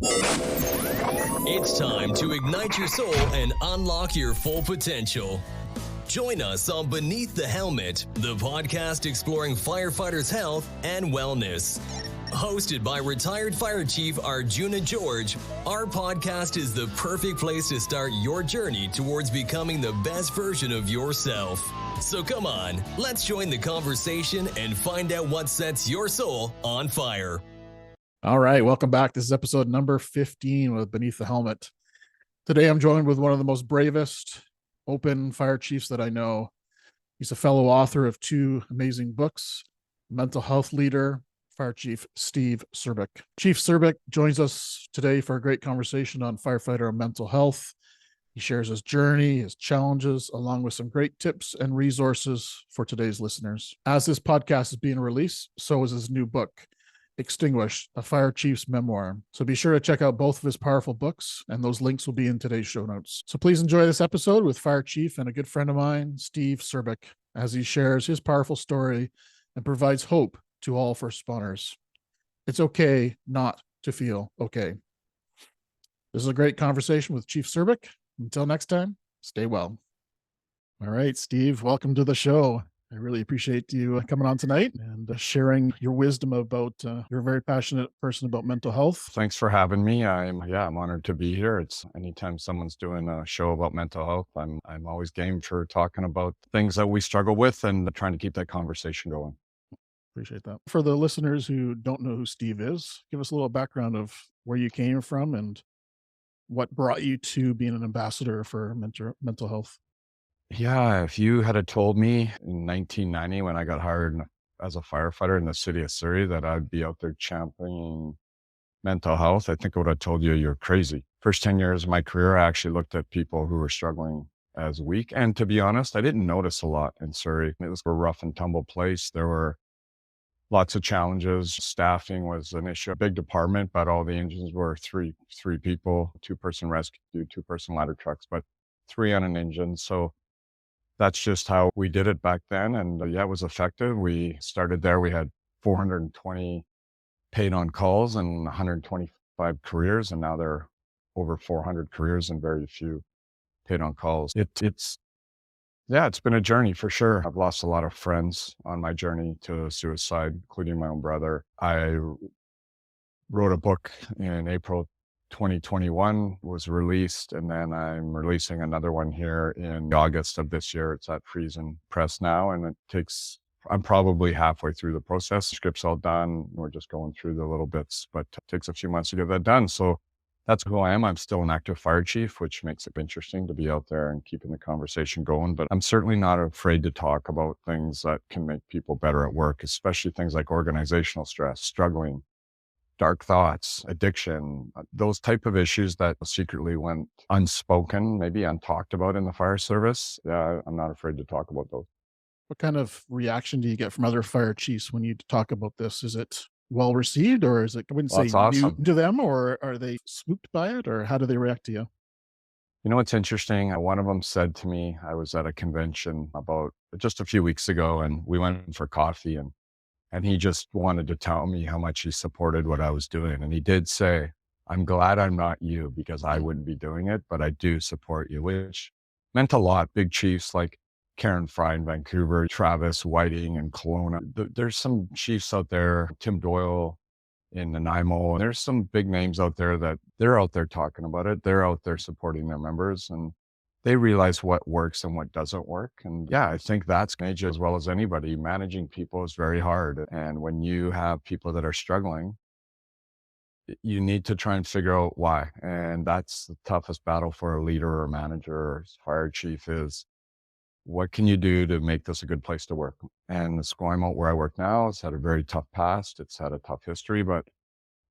It's time to ignite your soul and unlock your full potential. Join us on Beneath the Helmet, the podcast exploring firefighters' health and wellness. Hosted by retired Fire Chief Arjuna George, our podcast is the perfect place to start your journey towards becoming the best version of yourself. So come on, let's join the conversation and find out what sets your soul on fire. All right, welcome back. This is episode number 15 with Beneath the Helmet. Today I'm joined with one of the most bravest open fire chiefs that I know. He's a fellow author of 2 amazing books, mental health leader, Fire Chief Steve Serbic. Chief Serbic joins us today for a great conversation on firefighter and mental health. He shares his journey, his challenges, along with some great tips and resources for today's listeners. As this podcast is being released, so is his new book, Extinguished, a Fire Chief's Memoir. So be sure to check out both of his powerful books, and those links will be in today's show notes. So please enjoy this episode with Fire Chief and a good friend of mine, Steve Serbic, as he shares his powerful story and provides hope to all first responders. It's okay not to feel okay. This is a great conversation with Chief Serbic. Until next time, stay well. All right, Steve, welcome to the show. I really appreciate you coming on tonight and sharing your wisdom about, you're a very passionate person about mental health. Thanks for having me. I'm honored to be here. It's anytime someone's doing a show about mental health, I'm always game for talking about things that we struggle with and trying to keep that conversation going. Appreciate that. For the listeners who don't know who Steve is, give us a little background of where you came from and what brought you to being an ambassador for mental health. Yeah, if you had told me in 1990 when I got hired as a firefighter in the city of Surrey that I'd be out there championing mental health, I think I would have told you you're crazy. First 10 years of my career, I actually looked at people who were struggling as weak. And to be honest, I didn't notice a lot in Surrey. It was a rough and tumble place. There were lots of challenges. Staffing was an issue. Big department, but all the engines were three people, 2-person rescue, 2-person ladder trucks, but 3 on an engine. So that's just how we did it back then. And it was effective. We started there. We had 420 paid on calls and 125 careers. And now there are over 400 careers and very few paid on calls. It's been a journey for sure. I've lost a lot of friends on my journey to suicide, including my own brother. I wrote a book in April 2021, was released, and then I'm releasing another one here in August of this year. It's at Friesen Press now, and I'm probably halfway through the process. The script's all done. We're just going through the little bits, but it takes a few months to get that done. So that's who I am. I'm still an active fire chief, which makes it interesting to be out there and keeping the conversation going. But I'm certainly not afraid to talk about things that can make people better at work, especially things like organizational stress, struggling, dark thoughts, addiction, those type of issues that secretly went unspoken, maybe untalked about in the fire service. I'm not afraid to talk about those. What kind of reaction do you get from other fire chiefs when you talk about this? Is it well received, or is it, I wouldn't say awesome. New to them, or are they spooked by it, or how do they react to you? You know what's interesting? One of them said to me, I was at a convention about just a few weeks ago, and we went for coffee, and he just wanted to tell me how much he supported what I was doing. And he did say, I'm glad I'm not you because I wouldn't be doing it, but I do support you, which meant a lot. Big chiefs like Karen Fry in Vancouver, Travis Whiting in Kelowna. There's some chiefs out there, Tim Doyle in Nanaimo. There's some big names out there that they're out there talking about it. They're out there supporting their members, and they realize what works and what doesn't work. And I think that's major as well as anybody. Managing people is very hard. And when you have people that are struggling, you need to try and figure out why. And that's the toughest battle for a leader or a manager or fire chief is, what can you do to make this a good place to work? And the Esquimalt where I work now, it's had a very tough past. It's had a tough history, but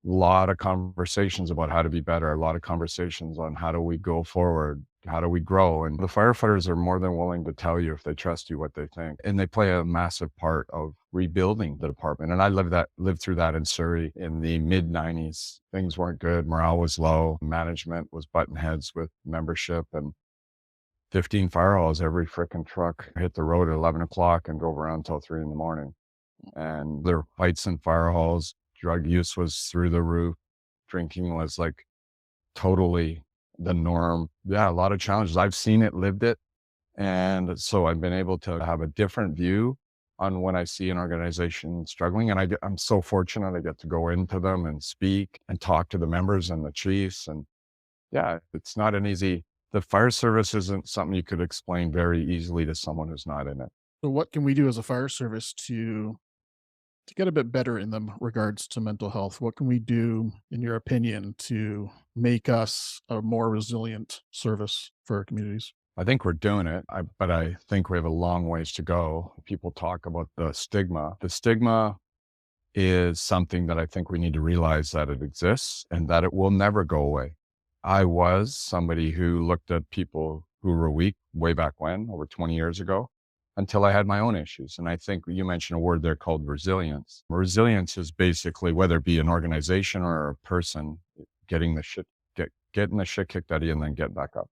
a lot of conversations about how to be better, a lot of conversations on how do we go forward, how do we grow? And the firefighters are more than willing to tell you if they trust you what they think. And they play a massive part of rebuilding the department. And I lived through that in Surrey in the mid-90s. Things weren't good. Morale was low. Management was butting heads with membership, and 15 fire halls, every frickin' truck hit the road at 11 o'clock and drove around until 3 a.m. And there were fights in fire halls. Drug use was through the roof. drinking was like totally the norm. Yeah, a lot of challenges. I've seen it, lived it. And so I've been able to have a different view on when I see an organization struggling. And I'm so fortunate I get to go into them and speak and talk to the members and the chiefs. And yeah, it's not an easy, the fire service isn't something you could explain very easily to someone who's not in it. So what can we do as a fire service to get a bit better in the regards to mental health? What can we do, in your opinion, to make us a more resilient service for our communities? I think we're doing it, but I think we have a long ways to go. People talk about the stigma. The stigma is something that I think we need to realize that it exists and that it will never go away. I was somebody who looked at people who were weak way back when, over 20 years ago, until I had my own issues. And I think you mentioned a word there called resilience. Resilience is basically, whether it be an organization or a person, getting the shit kicked out of you and then getting back up.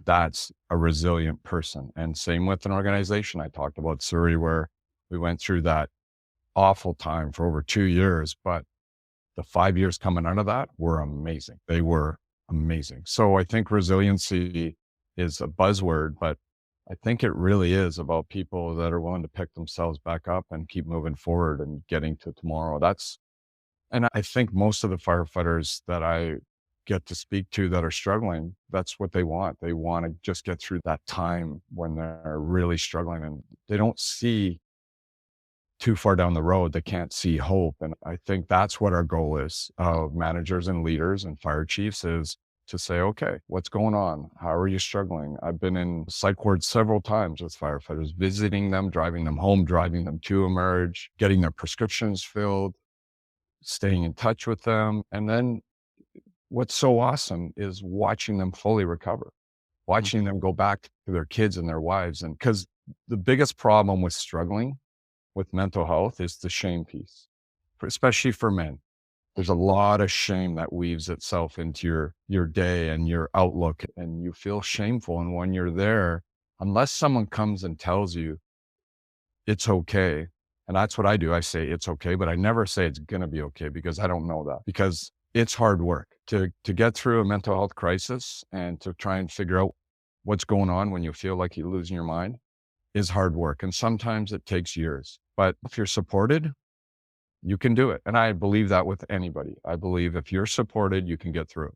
That's a resilient person. And same with an organization. I talked about Surrey, where we went through that awful time for over 2 years, but the 5 years coming out of that were amazing. They were amazing. So I think resiliency is a buzzword, but I think it really is about people that are willing to pick themselves back up and keep moving forward and getting to tomorrow. And I think most of the firefighters that I get to speak to that are struggling, that's what they want. They want to just get through that time when they're really struggling and they don't see too far down the road. They can't see hope. And I think that's what our goal is of managers and leaders and fire chiefs, is to say, okay, what's going on? How are you struggling? I've been in psych wards several times with firefighters, visiting them, driving them home, driving them to emerge, getting their prescriptions filled, staying in touch with them. And then what's so awesome is watching them fully recover, watching them go back to their kids and their wives. And because the biggest problem with struggling with mental health is the shame piece, especially for men. There's a lot of shame that weaves itself into your day and your outlook, and you feel shameful. And when you're there, unless someone comes and tells you it's okay, and that's what I do, I say it's okay, but I never say it's going to be okay, because I don't know that, because it's hard work to get through a mental health crisis and to try and figure out what's going on when you feel like you're losing your mind is hard work. And sometimes it takes years, but if you're supported, you can do it. And I believe that with anybody. I believe if you're supported, you can get through it.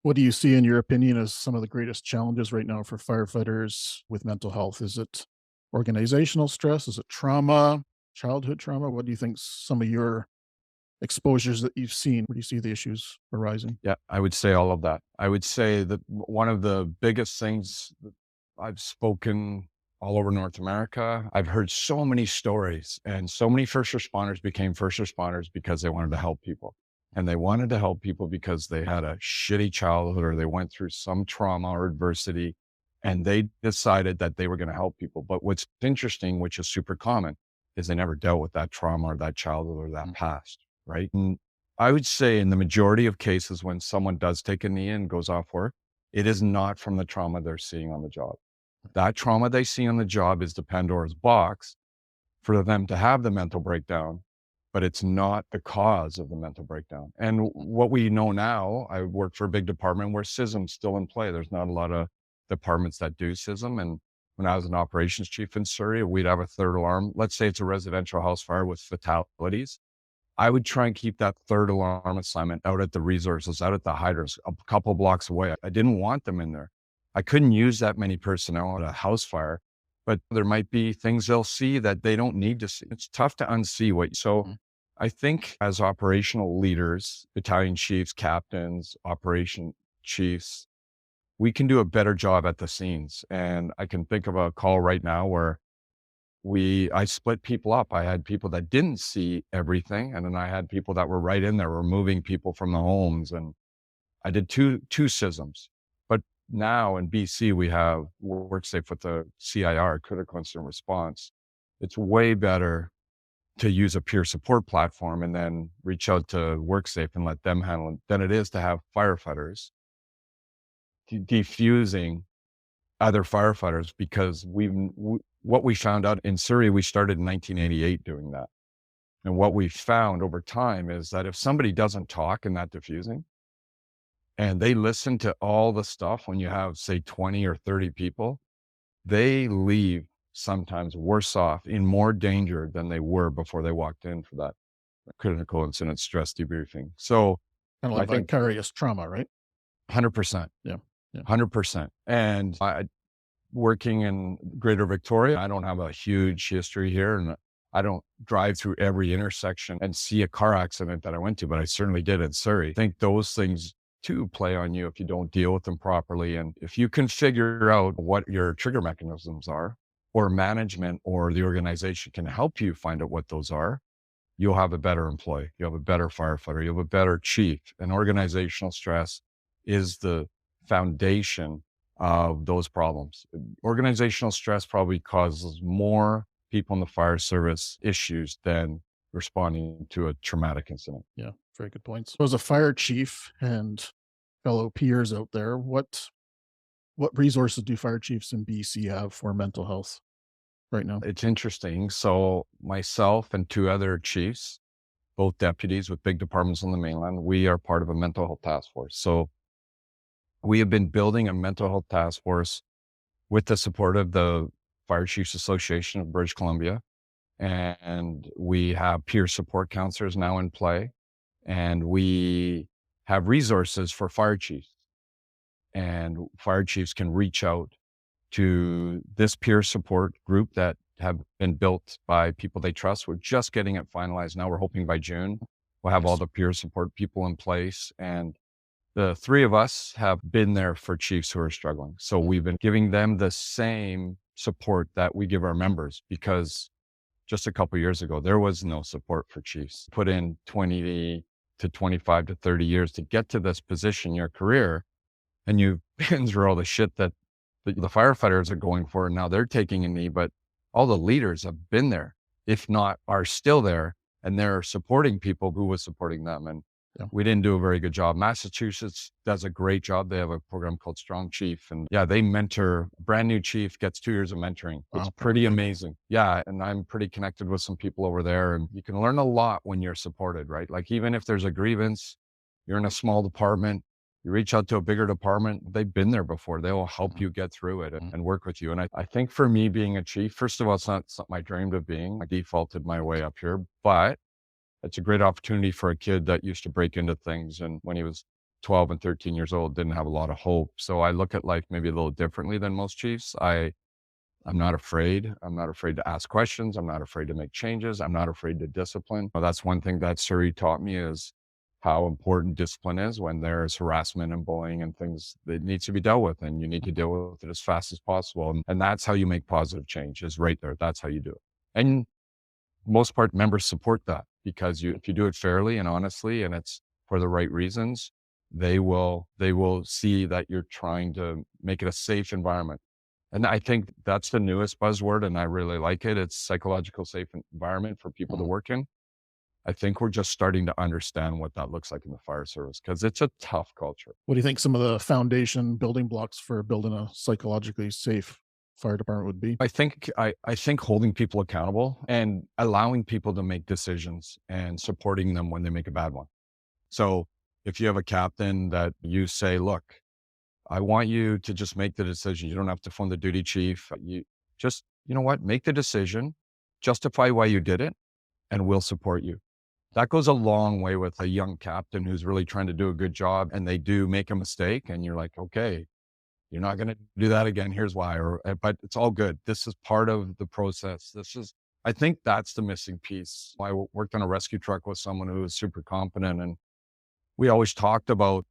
What do you see, in your opinion, as some of the greatest challenges right now for firefighters with mental health? Is it organizational stress? Is it trauma, childhood trauma? What do you think some of your exposures that you've seen, where do you see the issues arising? Yeah, I would say all of that. I would say that one of the biggest things that I've spoken all over North America, I've heard so many stories, and so many first responders became first responders because they wanted to help people. And they wanted to help people because they had a shitty childhood or they went through some trauma or adversity, and they decided that they were going to help people. But what's interesting, which is super common, is they never dealt with that trauma or that childhood or that past, right? And I would say in the majority of cases, when someone does take a knee and goes off work, it is not from the trauma they're seeing on the job. That trauma they see on the job is the Pandora's box for them to have the mental breakdown, but it's not the cause of the mental breakdown. And what we know now, I work for a big department where CISM's still in play. There's not a lot of departments that do CISM. And when I was an operations chief in Surrey, we'd have a third alarm. Let's say it's a residential house fire with fatalities. I would try and keep that third alarm assignment out at the resources, out at the hydrants, a couple blocks away. I didn't want them in there. I couldn't use that many personnel at a house fire, but there might be things they'll see that they don't need to see. It's tough to unsee so I think as operational leaders, battalion chiefs, captains, operation chiefs, we can do a better job at the scenes. And I can think of a call right now where I split people up. I had people that didn't see everything, and then I had people that were right in there, were moving people from the homes. And I did two CISMs. But now in BC, we have WorkSafe with the CIR, Critical Incident Response. It's way better to use a peer support platform and then reach out to WorkSafe and let them handle it than it is to have firefighters defusing other firefighters, because what we found out in Surrey, we started in 1988 doing that. And what we found over time is that if somebody doesn't talk in that diffusing, and they listen to all the stuff. When you have, say, 20 or 30 people, they leave sometimes worse off, in more danger than they were before they walked in for that critical incident stress debriefing. So Kind of I like think vicarious trauma, right? 100%, Yeah. Yeah. 100%. And working in Greater Victoria, I don't have a huge history here, and I don't drive through every intersection and see a car accident that I went to, but I certainly did in Surrey. I think those things too play on you if you don't deal with them properly. And if you can figure out what your trigger mechanisms are, or management or the organization can help you find out what those are, you'll have a better employee, you'll have a better firefighter, you'll have a better chief. And organizational stress is the foundation of those problems. Organizational stress probably causes more people in the fire service issues than responding to a traumatic incident. Yeah. Very good points. So as a fire chief and fellow peers out there, what resources do fire chiefs in BC have for mental health right now? It's interesting. So myself and two other chiefs, both deputies with big departments on the mainland, we are part of a mental health task force. So we have been building a mental health task force with the support of the Fire Chiefs Association of British Columbia. And we have peer support counselors now in play. And we have resources for fire chiefs. And fire chiefs can reach out to this peer support group that have been built by people they trust. We're just getting it finalized now. We're hoping by June we'll have all the peer support people in place. And the three of us have been there for chiefs who are struggling. So we've been giving them the same support that we give our members, because just a couple of years ago, there was no support for chiefs. Put in 20 to 25 to 30 years to get to this position in your career, and you've been through all the shit that the firefighters are going for, and now they're taking a knee, but all the leaders have been there, if not are still there, and they're supporting people who was supporting them. And Yeah. we didn't do a very good job. Massachusetts does a great job. They have a program called Strong Chief, and yeah, they mentor. Brand new chief gets 2 years of mentoring. It's Wow. pretty amazing. Yeah. And I'm pretty connected with some people over there, and you can learn a lot when you're supported, right? Like, even if there's a grievance, you're in a small department, you reach out to a bigger department, they've been there before. They will help you get through it and work with you. And I think for me, being a chief, first of all, it's not something I dreamed of being. I defaulted my way up here, but it's a great opportunity for a kid that used to break into things. And when he was 12 and 13 years old, didn't have a lot of hope. So I look at life maybe a little differently than most chiefs. I'm not afraid. I'm not afraid to ask questions. I'm not afraid to make changes. I'm not afraid to discipline. Well, that's one thing that Surrey taught me, is how important discipline is when there's harassment and bullying and things that needs to be dealt with, and you need to deal with it as fast as possible. And that's how you make positive change, is right there. That's how you do it. And most part, members support that, because if you do it fairly and honestly, and it's for the right reasons, they will see that you're trying to make it a safe environment. And I think that's the newest buzzword, and I really like it. It's psychological safe environment for people to work in. I think we're just starting to understand what that looks like in the fire service, because it's a tough culture. What do you think some of the foundation building blocks for building a psychologically safe fire department would be? I think holding people accountable and allowing people to make decisions and supporting them when they make a bad one. So if you have a captain that you say, look, I want you to just make the decision. You don't have to phone the duty chief. You just, you know what, make the decision, justify why you did it, and we'll support you. That goes a long way with a young captain who's really trying to do a good job, and they do make a mistake, and you're like, okay, you're not going to do that again. Here's why. But it's all good. This is part of the process. I think that's the missing piece. I worked on a rescue truck with someone who was super competent, and we always talked about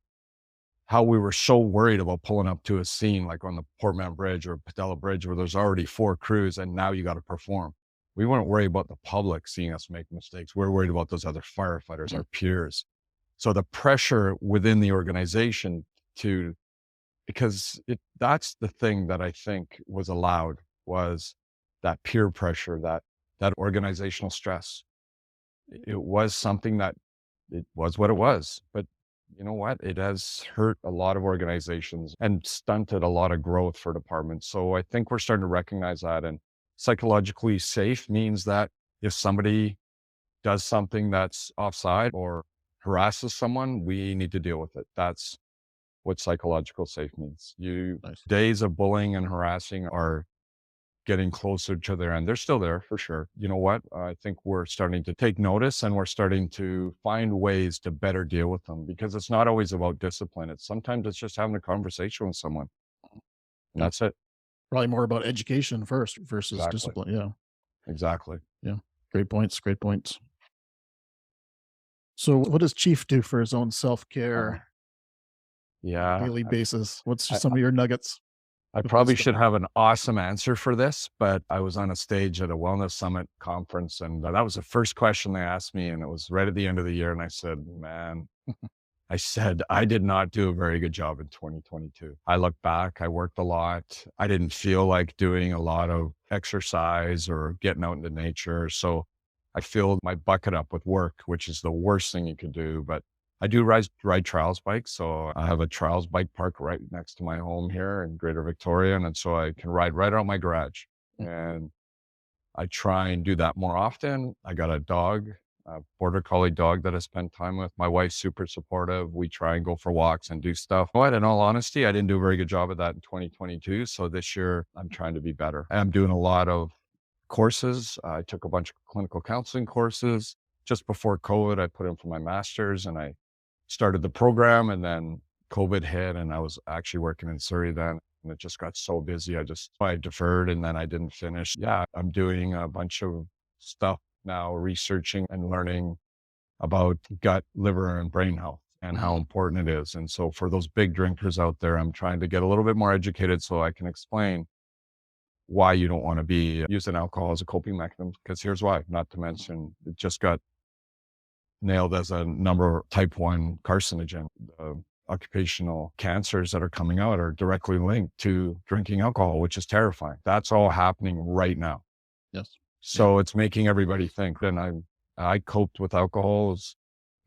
how we were so worried about pulling up to a scene like on the Portman Bridge or Padella Bridge, where there's already 4 crews and now you got to perform. We weren't worried about the public seeing us make mistakes. We're worried about those other firefighters, our peers. So the pressure within the organization that's the thing that I think was allowed, was that peer pressure, that organizational stress. It was something that it was what it was, but you know what? It has hurt a lot of organizations and stunted a lot of growth for departments. So I think we're starting to recognize that. And psychologically safe means that if somebody does something that's offside or harasses someone, we need to deal with it. That's what psychological safe means. Nice. Days of bullying and harassing are getting closer to their end. They're still there for sure. You know what? I think we're starting to take notice and we're starting to find ways to better deal with them, because it's not always about discipline. Sometimes it's just having a conversation with someone. And Yeah. that's it. Probably more about education first versus Exactly. discipline. Yeah. Exactly. Yeah. Great points. Great points. So what does Chief do for his own self-care Yeah. daily basis? What's I, some of your nuggets? I With probably wisdom? should have an awesome answer for this, but I was on a stage at a wellness summit conference, and that was the first question they asked me. And it was right at the end of the year. And I said, man, I did not do a very good job in 2022. I look back, I worked a lot. I didn't feel like doing a lot of exercise or getting out into nature. So I filled my bucket up with work, which is the worst thing you could do. But I do ride trials bikes. So I have a trials bike park right next to my home here in Greater Victoria. And so I can ride right out my garage. And I try and do that more often. I got a dog, a border collie dog that I spend time with. My wife's super supportive. We try and go for walks and do stuff. But in all honesty, I didn't do a very good job of that in 2022. So this year I'm trying to be better. I'm doing a lot of courses. I took a bunch of clinical counseling courses. Just before COVID, I put in for my master's and I started the program, and then COVID hit and I was actually working in Surrey then. And it just got so busy. I deferred and then I didn't finish. Yeah, I'm doing a bunch of stuff now, researching and learning about gut, liver, and brain health and how important it is. And so for those big drinkers out there, I'm trying to get a little bit more educated so I can explain why you don't want to be using alcohol as a coping mechanism. Because here's why, not to mention, it just got nailed as a type 1 carcinogen. Occupational cancers that are coming out are directly linked to drinking alcohol, which is terrifying. That's all happening right now. Yes. So it's making everybody think. And I coped with alcohol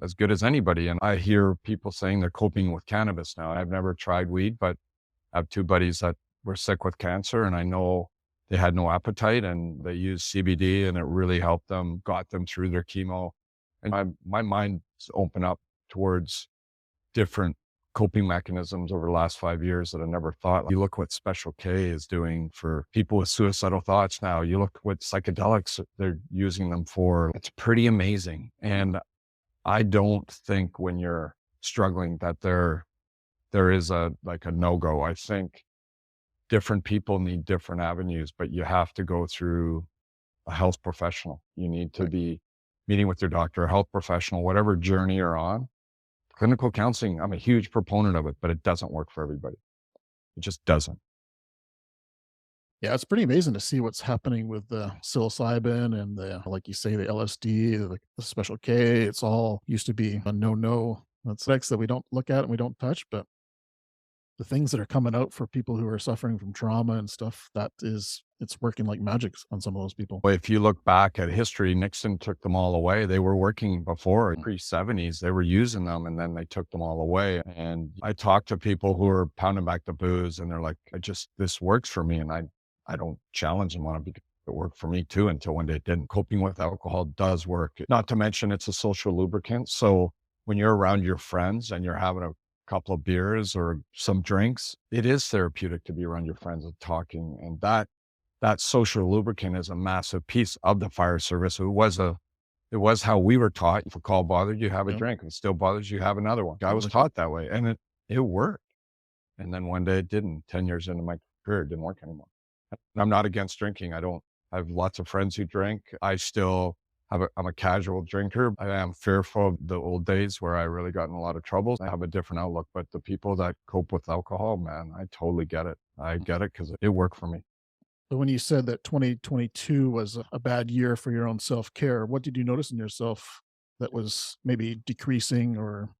as good as anybody. And I hear people saying they're coping with cannabis now. I've never tried weed, but I have 2 buddies that were sick with cancer, and I know they had no appetite and they used CBD and it really helped them, got them through their chemo. And my mind's opened up towards different coping mechanisms over the last 5 years that I never thought. You look what Special K is doing for people with suicidal thoughts now. You look what psychedelics they're using them for. It's pretty amazing. And I don't think when you're struggling that there is a no-go. I think different people need different avenues, but you have to go through a health professional. You need to be meeting with your doctor, a health professional, whatever journey you're on. Clinical counseling, I'm a huge proponent of it, but it doesn't work for everybody. It just doesn't. Yeah, it's pretty amazing to see what's happening with the psilocybin and like you say, the LSD, the Special K. It's all used to be a no. That's sex that we don't look at and we don't touch, but the things that are coming out for people who are suffering from trauma and stuff, it's working like magic on some of those people. If you look back at history, Nixon took them all away. They were working before, pre-70s. They were using them and then they took them all away. And I talked to people who are pounding back the booze and they're like, this works for me. And I don't challenge them on it because it worked for me too until one day it didn't. Coping with alcohol does work. Not to mention it's a social lubricant. So when you're around your friends and you're having a couple of beers or some drinks, it is therapeutic to be around your friends and talking. And that social lubricant is a massive piece of the fire service. It was how we were taught. If a call bothered you, have a drink. If it still bothers you, have another one. I was taught that way and it worked. And then one day it didn't. 10 years into my career, it didn't work anymore. And I'm not against drinking. I have lots of friends who drink. I'm a casual drinker. I am fearful of the old days where I really got in a lot of trouble. I have a different outlook, but the people that cope with alcohol, man, I totally get it. I get it because it worked for me. So when you said that 2022 was a bad year for your own self-care, what did you notice in yourself that was maybe decreasing or?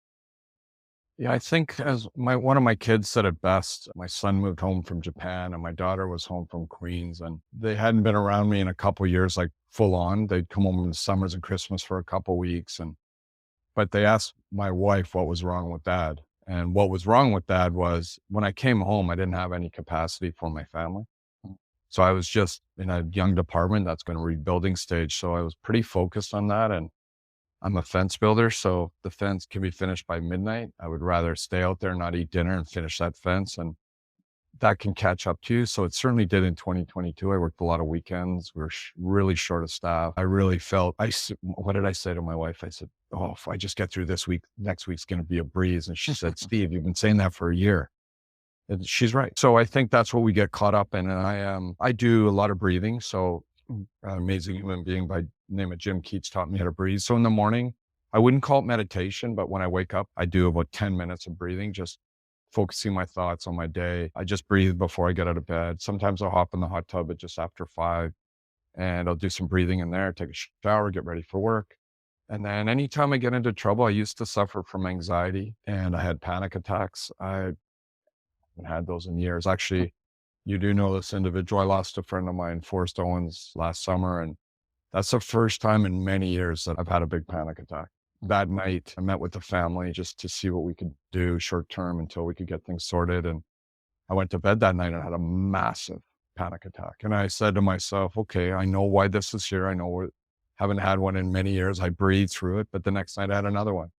Yeah, I think as one of my kids said it best, my son moved home from Japan and my daughter was home from Queens, and they hadn't been around me in a couple of years, like full on. They'd come home in the summers and Christmas for a couple of weeks. But they asked my wife what was wrong with Dad. And what was wrong with Dad was when I came home, I didn't have any capacity for my family. So I was just in a young department that's been a rebuilding stage. So I was pretty focused on that. And I'm a fence builder, so the fence can be finished by midnight. I would rather stay out there, not eat dinner, and finish that fence. And that can catch up to you. So it certainly did in 2022. I worked a lot of weekends. We were really short of staff. I really felt, what did I say to my wife? I said, oh, if I just get through this week, next week's going to be a breeze. And she said, Steve, you've been saying that for a year. And she's right. So I think that's what we get caught up in. And I do a lot of breathing. So an amazing human being by the name of Jim Keats taught me how to breathe. So in the morning, I wouldn't call it meditation, but when I wake up, I do about 10 minutes of breathing, just focusing my thoughts on my day. I just breathe before I get out of bed. Sometimes I'll hop in the hot tub at just after 5 and I'll do some breathing in there, take a shower, get ready for work. And then anytime I get into trouble, I used to suffer from anxiety and I had panic attacks. I haven't had those in years. Actually, you do know this individual. I lost a friend of mine, Forrest Owens, last summer. And that's the first time in many years that I've had a big panic attack. That night, I met with the family just to see what we could do short term until we could get things sorted. And I went to bed that night and I had a massive panic attack. And I said to myself, okay, I know why this is here. I know we haven't had one in many years. I breathed through it. But the next night I had another one.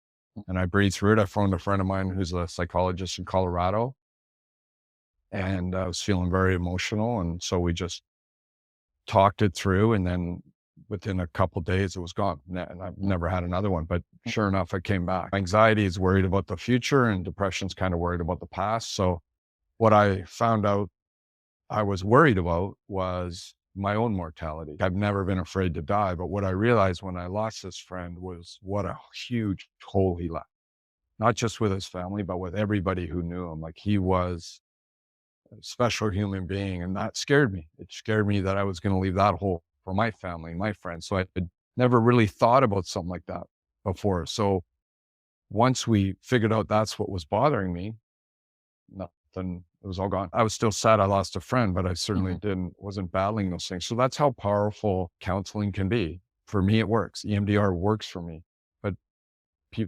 And I breathed through it. I phoned a friend of mine who's a psychologist in Colorado. And I was feeling very emotional. And so we just talked it through. And then within a couple of days, it was gone. And I've never had another one. But sure enough, it came back. Anxiety is worried about the future and depression's kind of worried about the past. So what I found out I was worried about was my own mortality. I've never been afraid to die. But what I realized when I lost this friend was what a huge hole he left, not just with his family, but with everybody who knew him. Like he was a special human being. And that scared me. It scared me that I was going to leave that hole for my family, my friends. So I had never really thought about something like that before. So once we figured out that's what was bothering me, nothing, it was all gone. I was still sad I lost a friend, but I certainly wasn't battling those things. So that's how powerful counseling can be. For me, it works. EMDR works for me, but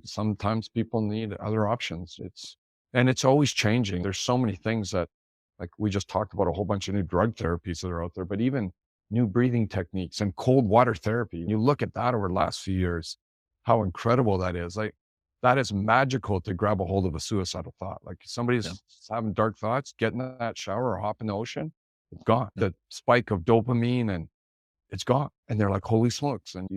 sometimes people need other options. It's always changing. There's so many things that, like we just talked about, a whole bunch of new drug therapies that are out there, but even new breathing techniques and cold water therapy. You look at that over the last few years, how incredible that is. Like that is magical to grab a hold of a suicidal thought. Like somebody's having dark thoughts, get in that shower or hop in the ocean, it's gone. The spike of dopamine and it's gone. And they're like, holy smokes. And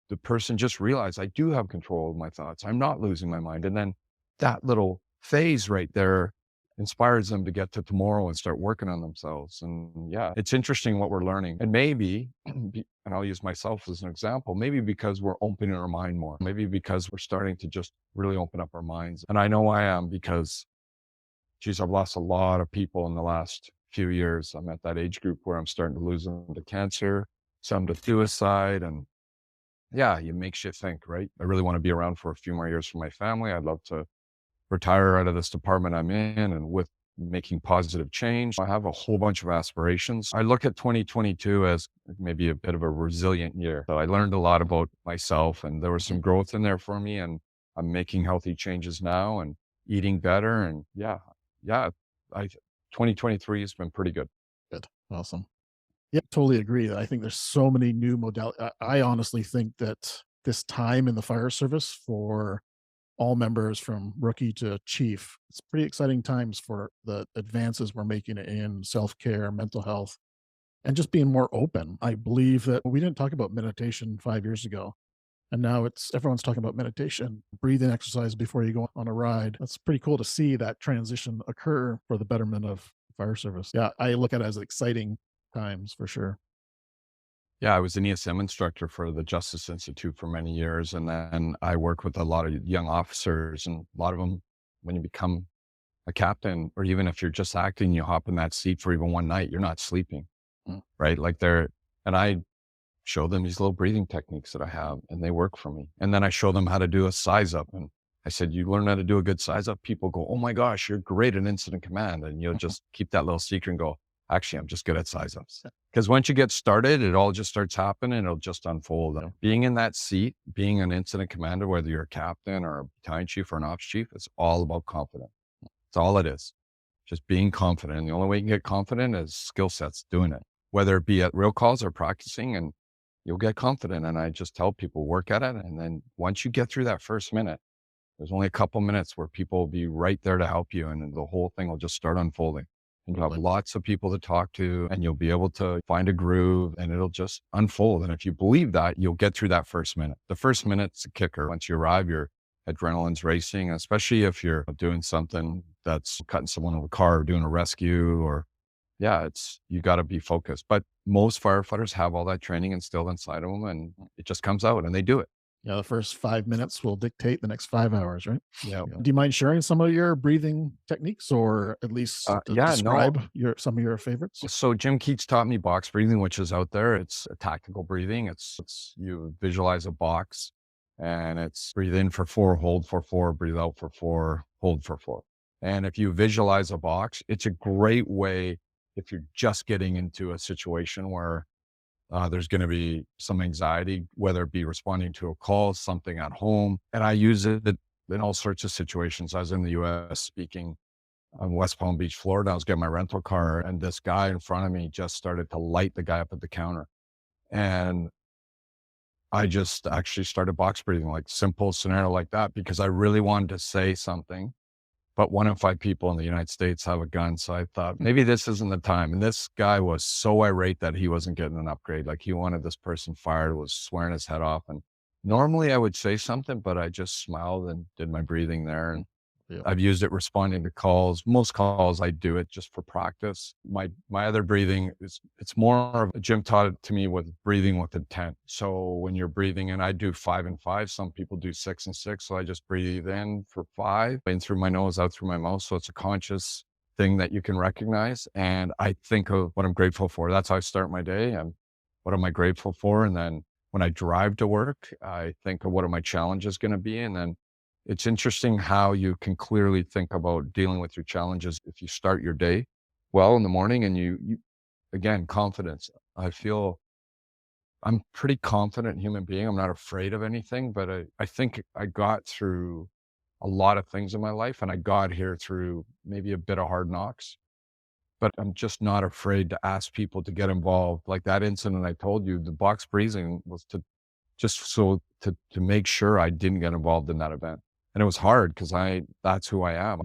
the person just realized I do have control of my thoughts. I'm not losing my mind. And then that little phase right there inspires them to get to tomorrow and start working on themselves. And yeah, it's interesting what we're learning. And maybe, and I'll use myself as an example, maybe because we're opening our mind more, maybe because we're starting to just really open up our minds. And I know I am because, geez, I've lost a lot of people in the last few years. I'm at that age group where I'm starting to lose them to cancer, some to suicide. And yeah, it makes you think, right? I really want to be around for a few more years for my family. I'd love to retire out of this department I'm in and with making positive change. I have a whole bunch of aspirations. I look at 2022 as maybe a bit of a resilient year. So I learned a lot about myself and there was some growth in there for me and I'm making healthy changes now and eating better. And yeah, 2023 has been pretty good. Good. Awesome. Yeah, totally agree. I think there's so many new modalities. I honestly think that this time in the fire service for all members from rookie to chief, it's pretty exciting times for the advances we're making in self-care, mental health, and just being more open. I believe that we didn't talk about meditation 5 years ago, and now everyone's talking about meditation, breathing exercise before you go on a ride. That's pretty cool to see that transition occur for the betterment of fire service. Yeah, I look at it as exciting times for sure. Yeah, I was an ESM instructor for the Justice Institute for many years. And then I work with a lot of young officers and a lot of them, when you become a captain, or even if you're just acting, you hop in that seat for even one night, you're not sleeping, right? Like and I show them these little breathing techniques that I have and they work for me. And then I show them how to do a size up. And I said, you learn how to do a good size up. People go, oh my gosh, you're great at incident command. And you'll just keep that little secret and go, actually, I'm just good at size ups. Because once you get started, it all just starts happening. It'll just unfold. Being in that seat, being an incident commander, whether you're a captain or a battalion chief or an ops chief, it's all about confidence. It's all it is. Just being confident. And the only way you can get confident is skill sets doing it, whether it be at real calls or practicing. And you'll get confident. And I just tell people, work at it. And then once you get through that first minute, there's only a couple minutes where people will be right there to help you. And then the whole thing will just start unfolding. And you'll have lots of people to talk to, and you'll be able to find a groove, and it'll just unfold. And if you believe that, you'll get through that first minute. The first minute's a kicker. Once you arrive, your adrenaline's racing, especially if you're doing something that's cutting someone with a car or doing a rescue, or you got to be focused. But most firefighters have all that training instilled inside of them, and it just comes out and they do it. Yeah, the first 5 minutes will dictate the next 5 hours, right? Yeah. Do you mind sharing some of your breathing techniques, or at least No. describe some of your favorites? So Jim Keats taught me box breathing, which is out there. It's a tactical breathing. It's you visualize a box, and it's breathe in for 4, hold for 4, breathe out for 4, hold for 4. And if you visualize a box, it's a great way if you're just getting into a situation where there's going to be some anxiety, whether it be responding to a call, something at home. And I use it in all sorts of situations. I was in the US speaking on West Palm Beach, Florida. I was getting my rental car, and this guy in front of me just started to light the guy up at the counter. And I just actually started box breathing, like simple scenario like that, because I really wanted to say something. But 1 in 5 people in the United States have a gun. So I thought maybe this isn't the time. And this guy was so irate that he wasn't getting an upgrade. Like he wanted this person fired, was swearing his head off. And normally I would say something, but I just smiled and did my breathing there. And I've used it responding to calls. Most calls, I do it just for practice. My other breathing it's more of, Jim taught it to me with breathing with intent. So when you're breathing in, I do 5 and 5. Some people do 6 and 6. So I just breathe in for 5, in through my nose, out through my mouth. So it's a conscious thing that you can recognize. And I think of what I'm grateful for. That's how I start my day. And what am I grateful for? And then when I drive to work, I think of what are my challenges going to be? And then it's interesting how you can clearly think about dealing with your challenges if you start your day well in the morning. And you again, confidence. I feel I'm pretty confident human being. I'm not afraid of anything, but I think I got through a lot of things in my life, and I got here through maybe a bit of hard knocks, but I'm just not afraid to ask people to get involved. Like that incident I told you, the box breathing was to make sure I didn't get involved in that event. And it was hard because that's who I am.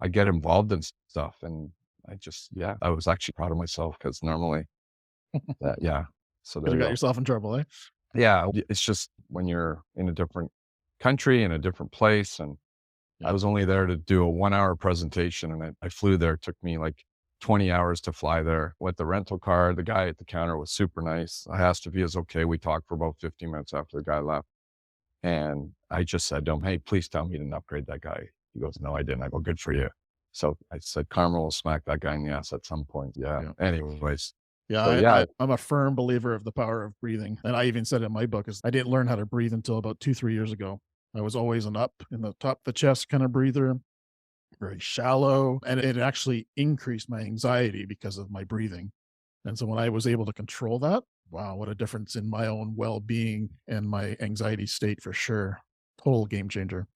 I get involved in stuff, and I was actually proud of myself because normally So there You you got go. yourself in trouble, eh? Yeah. It's just when you're in a different country, in a different place. And I was only there to do a 1-hour presentation, and I flew there. It took me like 20 hours to fly there with the rental car. The guy at the counter was super nice. I asked if he was okay. We talked for about 15 minutes after the guy left. And I just said to him, "Hey, please tell me you didn't upgrade that guy." He goes, "No, I didn't." I go, "Good for you." So I said, "Karma will smack that guy in the ass at some point." Yeah. Anyways. Yeah, So yeah, I'm a firm believer of the power of breathing. And I even said in my book is I didn't learn how to breathe until about 2, 3 years ago. I was always an up in the top of the chest kind of breather, very shallow. And it actually increased my anxiety because of my breathing. And so when I was able to control that, wow, what a difference in my own well-being and my anxiety state for sure. Total game changer.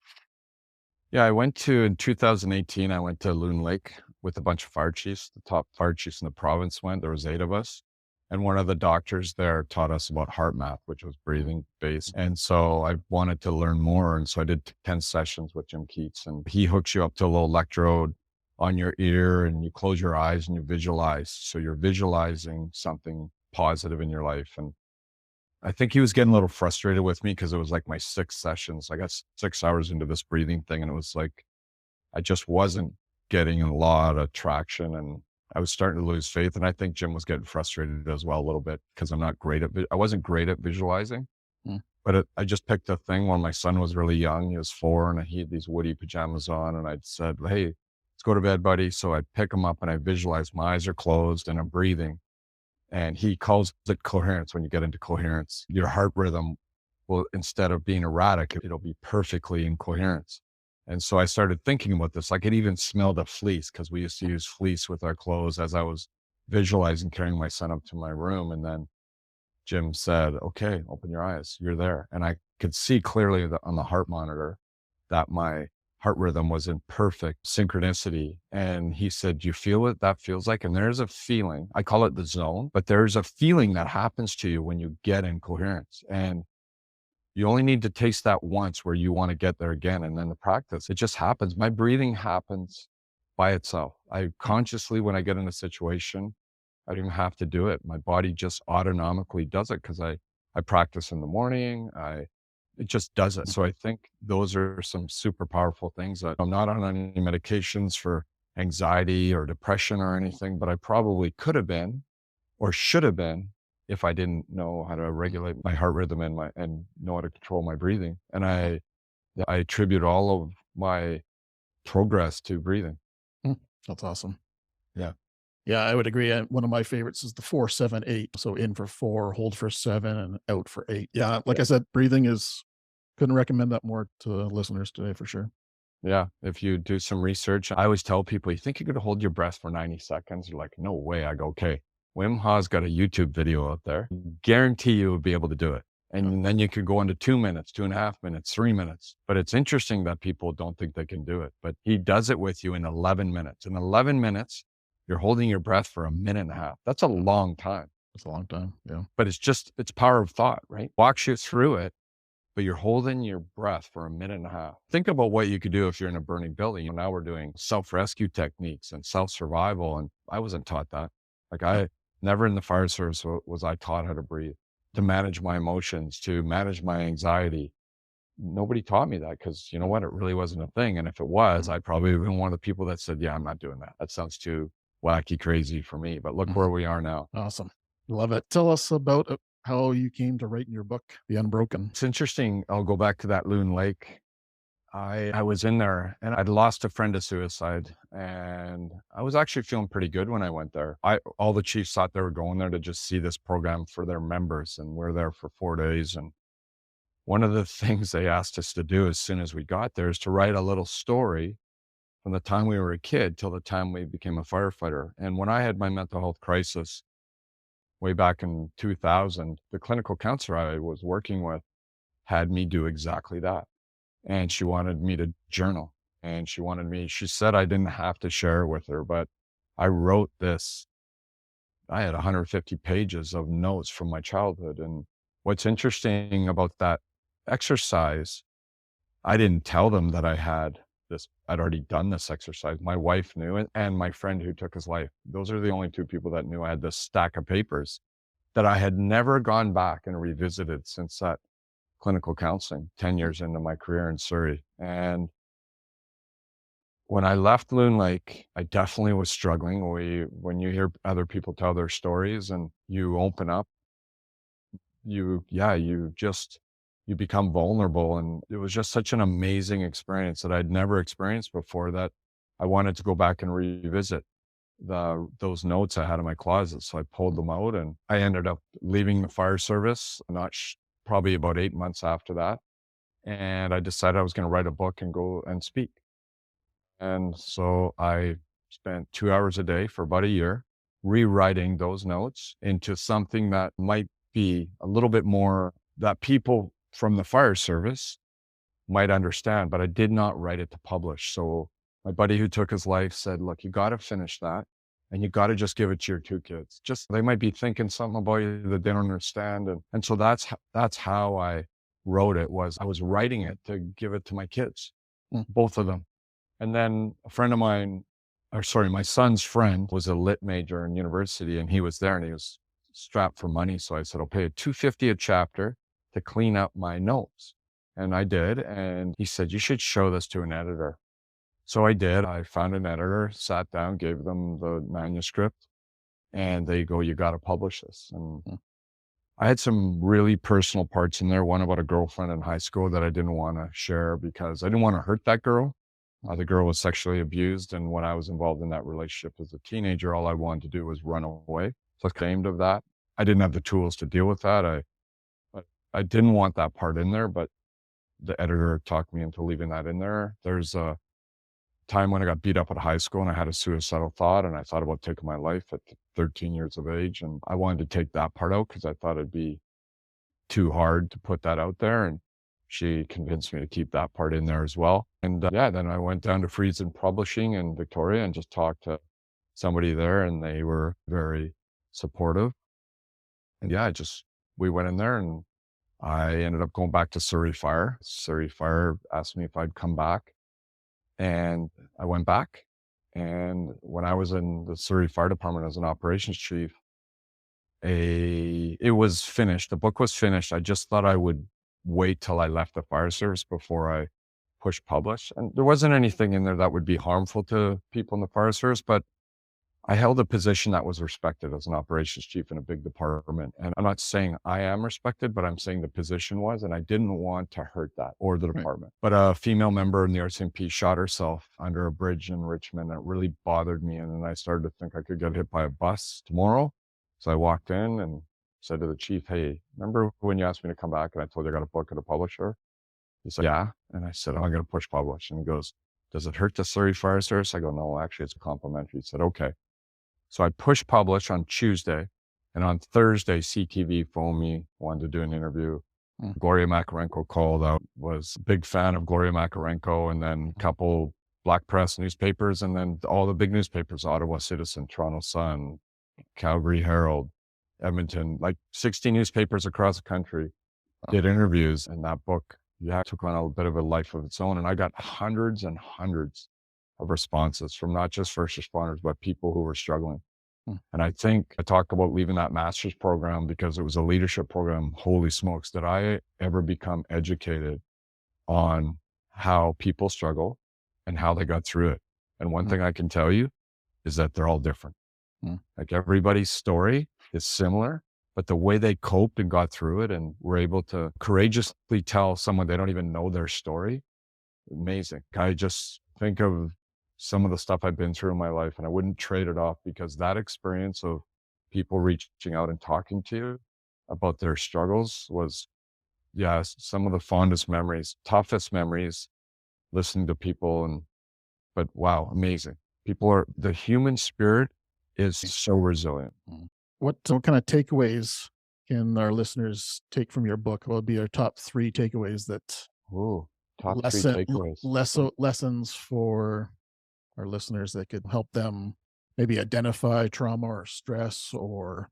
Yeah, in 2018, I went to Loon Lake with a bunch of fire chiefs. The top fire chiefs in the province went. There was 8 of us. And one of the doctors there taught us about heart math, which was breathing based. And so I wanted to learn more. And so I did 10 sessions with Jim Keats, and he hooks you up to a little electrode on your ear, and you close your eyes and you visualize. So you're visualizing something positive in your life. And I think he was getting a little frustrated with me because it was like my 6th session. So I got 6 hours into this breathing thing, and it was like, I just wasn't getting a lot of traction, and I was starting to lose faith. And I think Jim was getting frustrated as well a little bit because I wasn't great at visualizing, but I just picked a thing when my son was really young. He was 4 and he had these Woody pajamas on, and I said, "Hey, let's go to bed, buddy." So I pick him up and I visualize my eyes are closed and I'm breathing. And he calls it coherence. When you get into coherence, your heart rhythm will, instead of being erratic, it'll be perfectly in coherence. And so I started thinking about this. I could even smell the fleece because we used to use fleece with our clothes as I was visualizing carrying my son up to my room. And then Jim said, "Okay, open your eyes. You're there." And I could see clearly on the heart monitor that my heart rhythm was in perfect synchronicity. And he said, "Do you feel what that feels like?" And there's a feeling, I call it the zone, but there's a feeling that happens to you when you get in coherence. And you only need to taste that once where you want to get there again. And then the practice, it just happens. My breathing happens by itself. I consciously, when I get in a situation, I don't even have to do it. My body just autonomically does it because I practice in the morning. It just does it. So I think those are some super powerful things that I'm not on any medications for anxiety or depression or anything, but I probably could have been or should have been if I didn't know how to regulate my heart rhythm and know how to control my breathing. And I attribute all of my progress to breathing. That's awesome. Yeah. Yeah, I would agree. One of my favorites is the 4-7-8. So in for 4, hold for 7, and out for 8. Yeah, like I said, breathing is couldn't recommend that more to listeners today for sure. Yeah. If you do some research, I always tell people, you think you could hold your breath for 90 seconds? You're like, no way. I go, okay. Wim Hof's got a YouTube video out there. Guarantee you would be able to do it. And then you could go into 2 minutes, 2.5 minutes, 3 minutes. But it's interesting that people don't think they can do it. But he does it with you in 11 minutes. In 11 minutes, you're holding your breath for 1.5 minutes. That's a long time. It's a long time. Yeah. But it's power of thought, right? Walks you through it, but you're holding your breath for 1.5 minutes. Think about what you could do if you're in a burning building. Now we're doing self-rescue techniques and self-survival. And I wasn't taught that. Like I never in the fire service was I taught how to breathe, to manage my emotions, to manage my anxiety. Nobody taught me that because you know what? It really wasn't a thing. And if it was, I'd probably been one of the people that said, yeah, I'm not doing that. That sounds too wacky, crazy for me. But look where we are now. Awesome. Love it. Tell us about how you came to write in your book, The Unbroken. It's interesting. I'll go back to that Loon Lake. I was in there and I'd lost a friend to suicide, and I was actually feeling pretty good when I went there. All the chiefs thought they were going there to just see this program for their members, and we're there for 4 days. And one of the things they asked us to do as soon as we got there is to write a little story from the time we were a kid till the time we became a firefighter. And when I had my mental health crisis way back in 2000, the clinical counselor I was working with had me do exactly that. And she wanted me to journal, and she said I didn't have to share it with her, but I wrote this. I had 150 pages of notes from my childhood. And what's interesting about that exercise, I didn't tell them that I'd already done this exercise. My wife knew it, and my friend who took his life. Those are the only two people that knew I had this stack of papers that I had never gone back and revisited since that clinical counseling 10 years into my career in Surrey. And when I left Loon Lake, I definitely was struggling. When you hear other people tell their stories and you open up, you become vulnerable. And it was just such an amazing experience that I'd never experienced before, that I wanted to go back and revisit those notes I had in my closet. So I pulled them out, and I ended up leaving the fire service, probably about 8 months after that. And I decided I was going to write a book and go and speak. And so I spent 2 hours a day for about a year rewriting those notes into something that might be a little bit more that people from the fire service might understand, but I did not write it to publish. So my buddy who took his life said, look, you got to finish that, and you got to just give it to your 2 kids. They might be thinking something about you that they don't understand. And so that's how I wrote it. I was writing it to give it to my kids, both of them. And then a friend of mine, my son's friend was a lit major in university, and he was there and he was strapped for money. So I said, I'll pay $250 a chapter to clean up my notes. And I did. And he said, you should show this to an editor. So I did. I found an editor, sat down, gave them the manuscript, and they go, you got to publish this. And I had some really personal parts in there. One about a girlfriend in high school that I didn't want to share because I didn't want to hurt that girl. The girl was sexually abused. And when I was involved in that relationship as a teenager, all I wanted to do was run away. So I was ashamed of that. I didn't have the tools to deal with that. I didn't want that part in there, but the editor talked me into leaving that in there. There's a time when I got beat up at high school and I had a suicidal thought, and I thought about taking my life at 13 years of age. And I wanted to take that part out because I thought it'd be too hard to put that out there. And she convinced me to keep that part in there as well. And then I went down to Friesen Publishing in Victoria and just talked to somebody there, and they were very supportive. And we went in there, and I ended up going back to Surrey Fire. Surrey Fire asked me if I'd come back, and I went back. And when I was in the Surrey Fire Department as an operations chief, it was finished. The book was finished. I just thought I would wait till I left the fire service before I push publish. And there wasn't anything in there that would be harmful to people in the fire service, but I held a position that was respected as an operations chief in a big department. And I'm not saying I am respected, but I'm saying the position was, and I didn't want to hurt that or the department. But a female member in the RCMP shot herself under a bridge in Richmond. It really bothered me. And then I started to think I could get hit by a bus tomorrow. So I walked in and said to the chief, "Hey, remember when you asked me to come back and I told you I got a book at a publisher?" He said, "Yeah." And I said, "I'm going to push publish." And he goes, "Does it hurt the Surrey Fire Service?" I go, "No, actually it's complimentary." He said, "Okay." So I pushed publish on Tuesday, and on Thursday, CTV phoned me, wanted to do an interview. Gloria Makarenko called out, was a big fan of Gloria Makarenko, and then a couple black press newspapers, and then all the big newspapers, Ottawa Citizen, Toronto Sun, Calgary Herald, Edmonton, like 60 newspapers across the country did interviews. And that book, took on a bit of a life of its own. And I got hundreds and hundreds of responses from not just first responders, but people who were struggling. And I think I talk about leaving that master's program because it was a leadership program. Holy smokes, did I ever become educated on how people struggle and how they got through it. And one thing I can tell you is that they're all different. Like everybody's story is similar, but the way they coped and got through it and were able to courageously tell someone they don't even know their story, amazing. I just think of some of the stuff I've been through in my life, and I wouldn't trade it off, because that experience of people reaching out and talking to you about their struggles was, some of the fondest memories, toughest memories, listening to people. But wow, amazing. The human spirit is so resilient. What kind of takeaways can our listeners take from your book? What would be our top 3 takeaways that Top 3 takeaways. Lessons for our listeners that could help them maybe identify trauma or stress or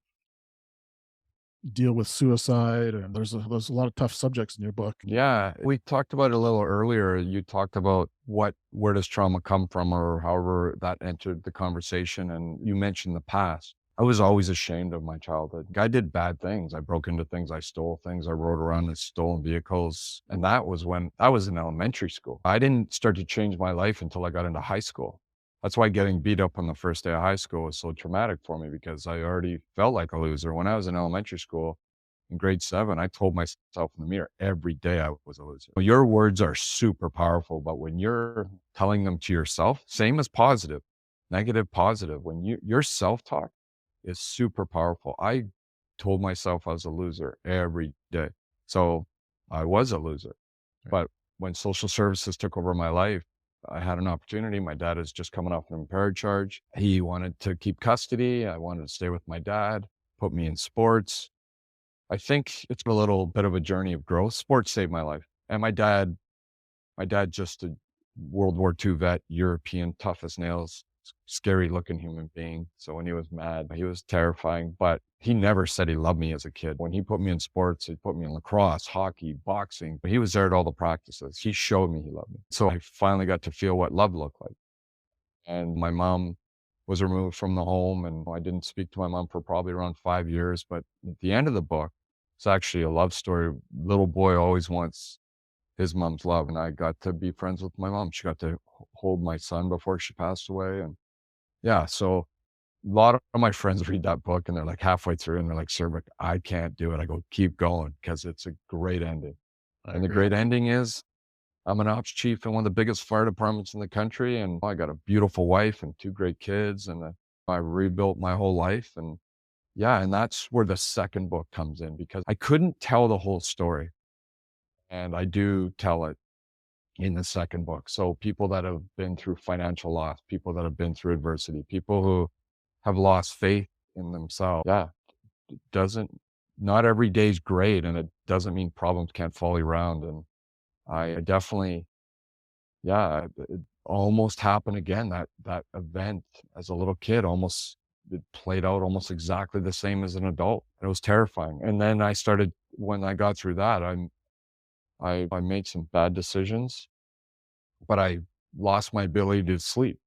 deal with suicide? And there's a lot of tough subjects in your book. Yeah, we talked about it a little earlier. You talked about where does trauma come from, or however that entered the conversation. And you mentioned the past. I was always ashamed of my childhood. I did bad things. I broke into things. I stole things. I rode around in stolen vehicles. And that was when I was in elementary school. I didn't start to change my life until I got into high school. That's why getting beat up on the first day of high school was so traumatic for me, because I already felt like a loser. When I was in elementary school, in grade 7, I told myself in the mirror every day I was a loser. Your words are super powerful, but when you're telling them to yourself, same as positive, negative, positive, when your self-talk is super powerful. I told myself I was a loser every day. So I was a loser. But when social services took over my life, I had an opportunity. My dad is just coming off an impaired charge. He wanted to keep custody. I wanted to stay with my dad, put me in sports. I think it's a little bit of a journey of growth. Sports saved my life. And my dad just a World War II vet, European, tough as nails, scary looking human being. So when he was mad, he was terrifying, but he never said he loved me as a kid. When he put me in sports, he put me in lacrosse, hockey, boxing, but he was there at all the practices. He showed me he loved me. So I finally got to feel what love looked like. And my mom was removed from the home, and I didn't speak to my mom for probably around 5 years. But at the end of the book, it's actually a love story. Little boy always wants his mom's love. And I got to be friends with my mom. She got to hold my son before she passed away. And so a lot of my friends read that book and they're like halfway through and they're like, "Serbic, I can't do it." I go, "Keep going," because it's a great ending. And the great ending is I'm an ops chief in one of the biggest fire departments in the country. And I got a beautiful wife and 2 great kids. And I rebuilt my whole life. And and that's where the second book comes in, because I couldn't tell the whole story. And I do tell it in the second book. So people that have been through financial loss, people that have been through adversity, people who have lost faith in themselves. Not every day's great, and it doesn't mean problems can't follow you around. And I definitely Yeah, it almost happened again. That event as a little kid almost it played out almost exactly the same as an adult. It was terrifying. And then I started when I got through that, I made some bad decisions, but I lost my ability to sleep.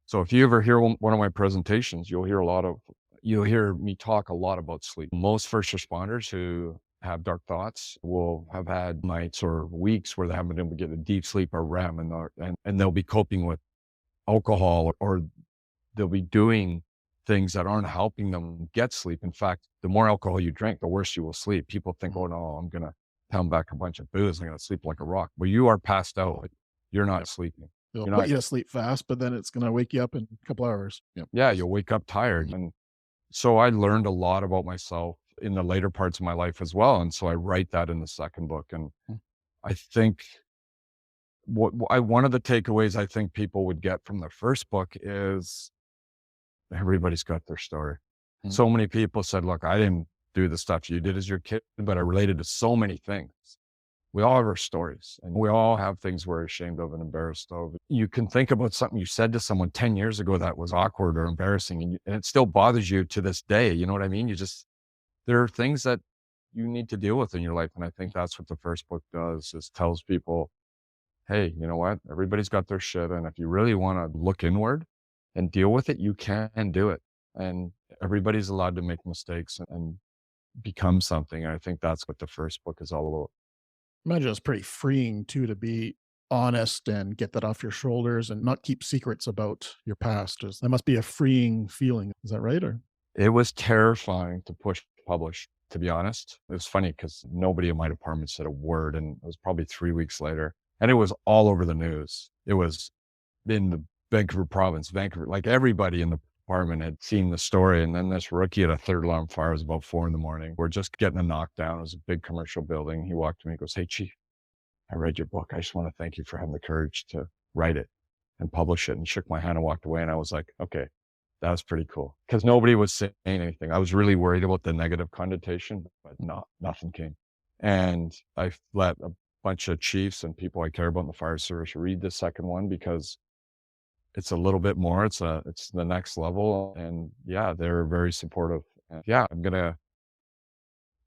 So if you ever hear one of my presentations, you'll hear me talk a lot about sleep. Most first responders who have dark thoughts will have had nights or weeks where they haven't been able to get a deep sleep or REM, and they'll be coping with alcohol, or they'll be doing things that aren't helping them get sleep. In fact, the more alcohol you drink, the worse you will sleep. People think, oh no, I'm gonna pound back a bunch of booze, I'm gonna sleep like a rock. Well, you are passed out. You're not sleeping. It'll You're put not. you to sleep fast, but then it's going to wake you up in a couple hours. Yep. Yeah, you'll wake up tired. And so I learned a lot about myself in the later parts of my life as well. And so I write that in the second book. And Mm. I think one of the takeaways I think people would get from the first book is everybody's got their story. Mm. So many people said, look, I didn't do the stuff you did as your kid, but I related to so many things. We all have our stories, and we all have things we're ashamed of and embarrassed of. You can think about something you said to someone 10 years ago that was awkward or embarrassing, and it still bothers you to this day. You know what I mean? There are things that you need to deal with in your life. And I think that's what the first book does, is tells people, hey, you know what? Everybody's got their shit. And if you really want to look inward and deal with it, you can do it. And everybody's allowed to make mistakes and become something. And I think that's what the first book is all about. Imagine it's pretty freeing too to be honest and get that off your shoulders and not keep secrets about your past. That must be a freeing feeling. Is that right? Or It was terrifying to publish, to be honest. It was funny because nobody in my department said a word, and it was probably 3 weeks later, and it was all over the news. It was in the Vancouver province, like everybody in the department had seen the story. And then this rookie at a third alarm fire was about 4 a.m. We're just getting a knockdown. It was a big commercial building. He walked to me and goes, hey, Chief, I read your book. I just want to thank you for having the courage to write it and publish it, and shook my hand and walked away. And I was like, okay, that was pretty cool, because nobody was saying anything. I was really worried about the negative connotation, but nothing came. And I let a bunch of chiefs and people I care about in the fire service read the second one, because it's a little bit more, it's the next level. And yeah, they're very supportive. And yeah, I'm going to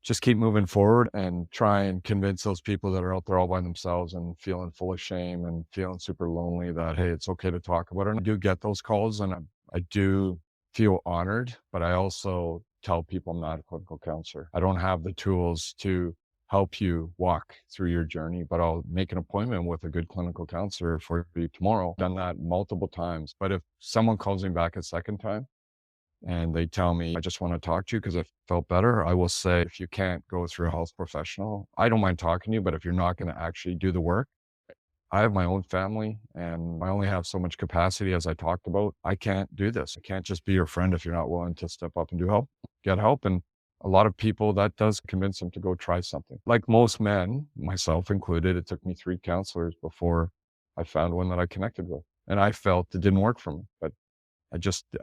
just keep moving forward and try and convince those people that are out there all by themselves and feeling full of shame and feeling super lonely that, hey, it's okay to talk about it. And I do get those calls, and I do feel honored, but I also tell people I'm not a clinical counselor. I don't have the tools to help you walk through your journey, but I'll make an appointment with a good clinical counselor for you tomorrow. Done that multiple times. But if someone calls me back a second time and they tell me, I just want to talk to you because I felt better, I will say, if you can't go through a health professional, I don't mind talking to you, but if you're not going to actually do the work, I have my own family and I only have so much capacity, as I talked about. I can't do this. I can't just be your friend if you're not willing to step up and get help. And a lot of people, that does convince them to go try something. Like most men, myself included, it took me 3 counselors before I found one that I connected with. And I felt it didn't work for me, but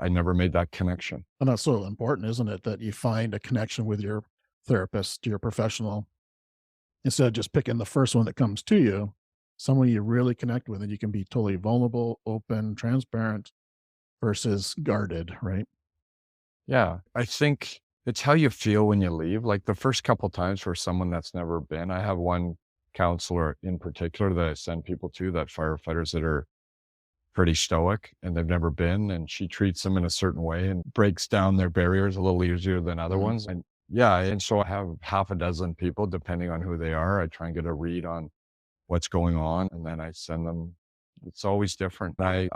I never made that connection. and that's so important, isn't it? That you find a connection with your therapist, your professional, instead of just picking the first one that comes to you, someone you really connect with, and you can be totally vulnerable, open, transparent versus guarded, right? Yeah. I think it's how you feel when you leave. Like the first couple times, for someone that's never been, I have one counselor in particular that I send people to, that firefighters that are pretty stoic and they've never been, and she treats them in a certain way and breaks down their barriers a little easier than other ones. And yeah, and so I have half a dozen people, depending on who they are. I try and get a read on what's going on, and then I send them. It's always different. I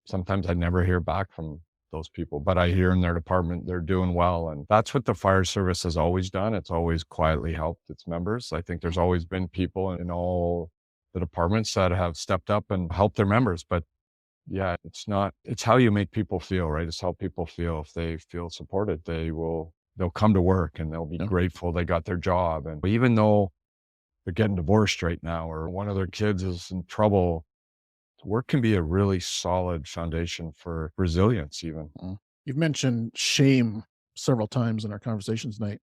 sometimes I never hear back from those people, but I hear in their department they're doing well. And that's what the fire service has always done. It's always quietly helped its members. I think there's always been people in all the departments that have stepped up and helped their members. But yeah, it's how you make people feel, right? It's how people feel. If they feel supported, they'll come to work and they'll be grateful they got their job. And even though they're getting divorced right now, or one of their kids is in trouble, work can be a really solid foundation for resilience even. You've mentioned shame several times in our conversations tonight.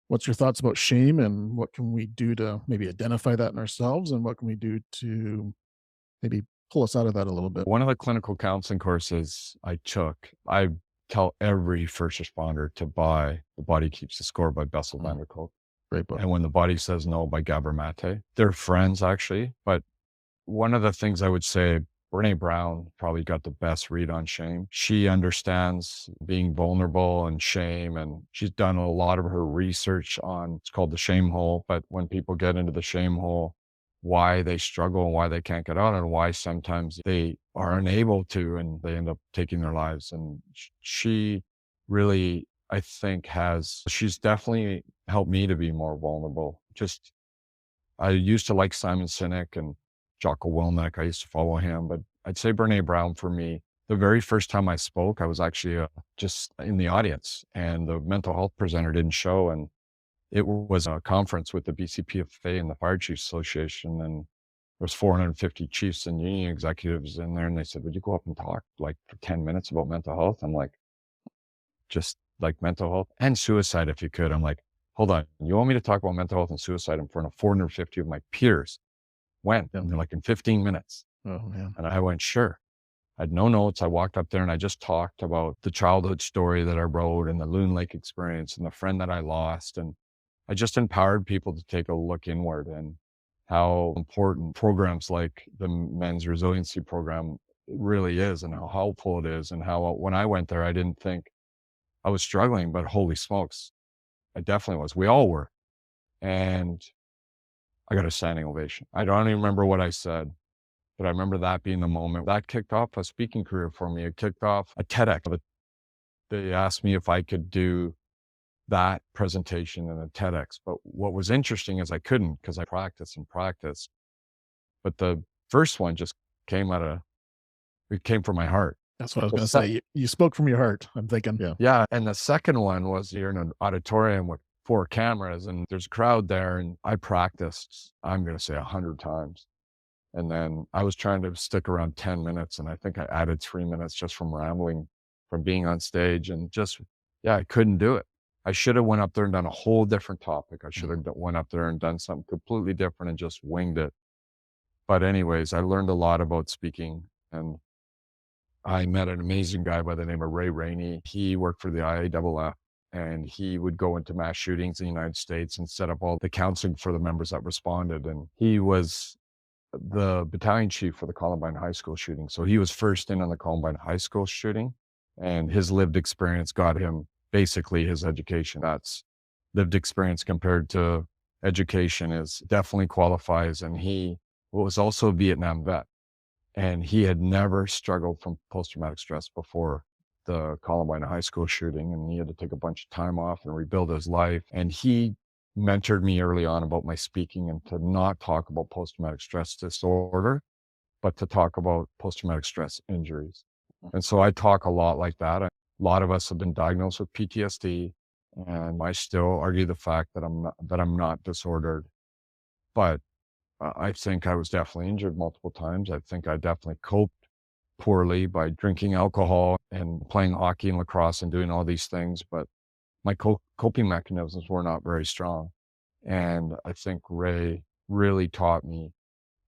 What's your thoughts about shame, and what can we do to maybe identify that in ourselves, and what can we do to Maybe pull us out of that a little bit. One of the clinical counseling courses I took, I tell every first responder to buy The Body Keeps the Score by Bessel van der Kolk. Great book. And When the Body Says No by Gabor Mate. They're friends, actually. But one of the things I would say, Brene Brown probably got the best read on shame. She understands being vulnerable and shame, and she's done a lot of her research on, it's called the shame hole. But when people get into the shame hole, why they struggle and why they can't get out, and why sometimes they are unable to, and they end up taking their lives. And she really, I think, she's definitely helped me to be more vulnerable. Just, I used to like Simon Sinek and Jocko Willink. I used to follow him, but I'd say Brene Brown for me. The very first time I spoke, I was actually just in the audience, and the mental health presenter didn't show. And it was a conference with the BCPFA and the Fire Chiefs Association, and there was 450 chiefs and union executives in there, and they said, "Would you go up and talk like for 10 minutes about mental health?" I'm like, "Just like mental health and suicide, if you could." I'm like, "Hold on, you want me to talk about mental health and suicide in front of 450 of my peers? When?" And they're like, "In 15 minutes. Oh, man. And I went, "Sure." I had no notes. I walked up there and I just talked about the childhood story that I wrote and the Loon Lake experience and the friend that I lost. And I just empowered people to take a look inward, and how important programs like the Men's Resiliency Program really is, and how helpful it is, and how when I went there, I didn't think I was struggling, but holy smokes, I definitely was. We all were. And I got a standing ovation. I don't even remember what I said, but I remember that being the moment that kicked off a speaking career for me. It kicked off a TEDx. They asked me if I could do that presentation in a TEDx. But what was interesting is I couldn't, because I practiced and practiced. But the first one just it came from my heart. That's what I was going to say. You spoke from your heart, I'm thinking. Yeah. Yeah. And the second one was, you're in an auditorium with 4 cameras and there's a crowd there. And I practiced, I'm going to say 100 times. And then I was trying to stick around 10 minutes. And I think I added 3 minutes just from rambling, from being on stage, and just, I couldn't do it. I should have went up there and done a whole different topic. I should have went up there and done something completely different and just winged it. But anyways, I learned a lot about speaking, and I met an amazing guy by the name of Ray Rainey. He worked for the IAAF, and he would go into mass shootings in the United States and set up all the counseling for the members that responded. And he was the battalion chief for the Columbine High School shooting. So he was first in on the Columbine High School shooting, and his lived experience got him basically his education. That's lived experience compared to education is definitely qualifies. And he was also a Vietnam vet, and he had never struggled from post-traumatic stress before the Columbine High School shooting. And he had to take a bunch of time off and rebuild his life. And he mentored me early on about my speaking, and to not talk about post-traumatic stress disorder, but to talk about post-traumatic stress injuries. And so I talk a lot like that. A lot of us have been diagnosed with PTSD, and I still argue the fact that I'm not disordered. But I think I was definitely injured multiple times. I think I definitely coped poorly by drinking alcohol and playing hockey and lacrosse and doing all these things. But my coping mechanisms were not very strong. And I think Ray really taught me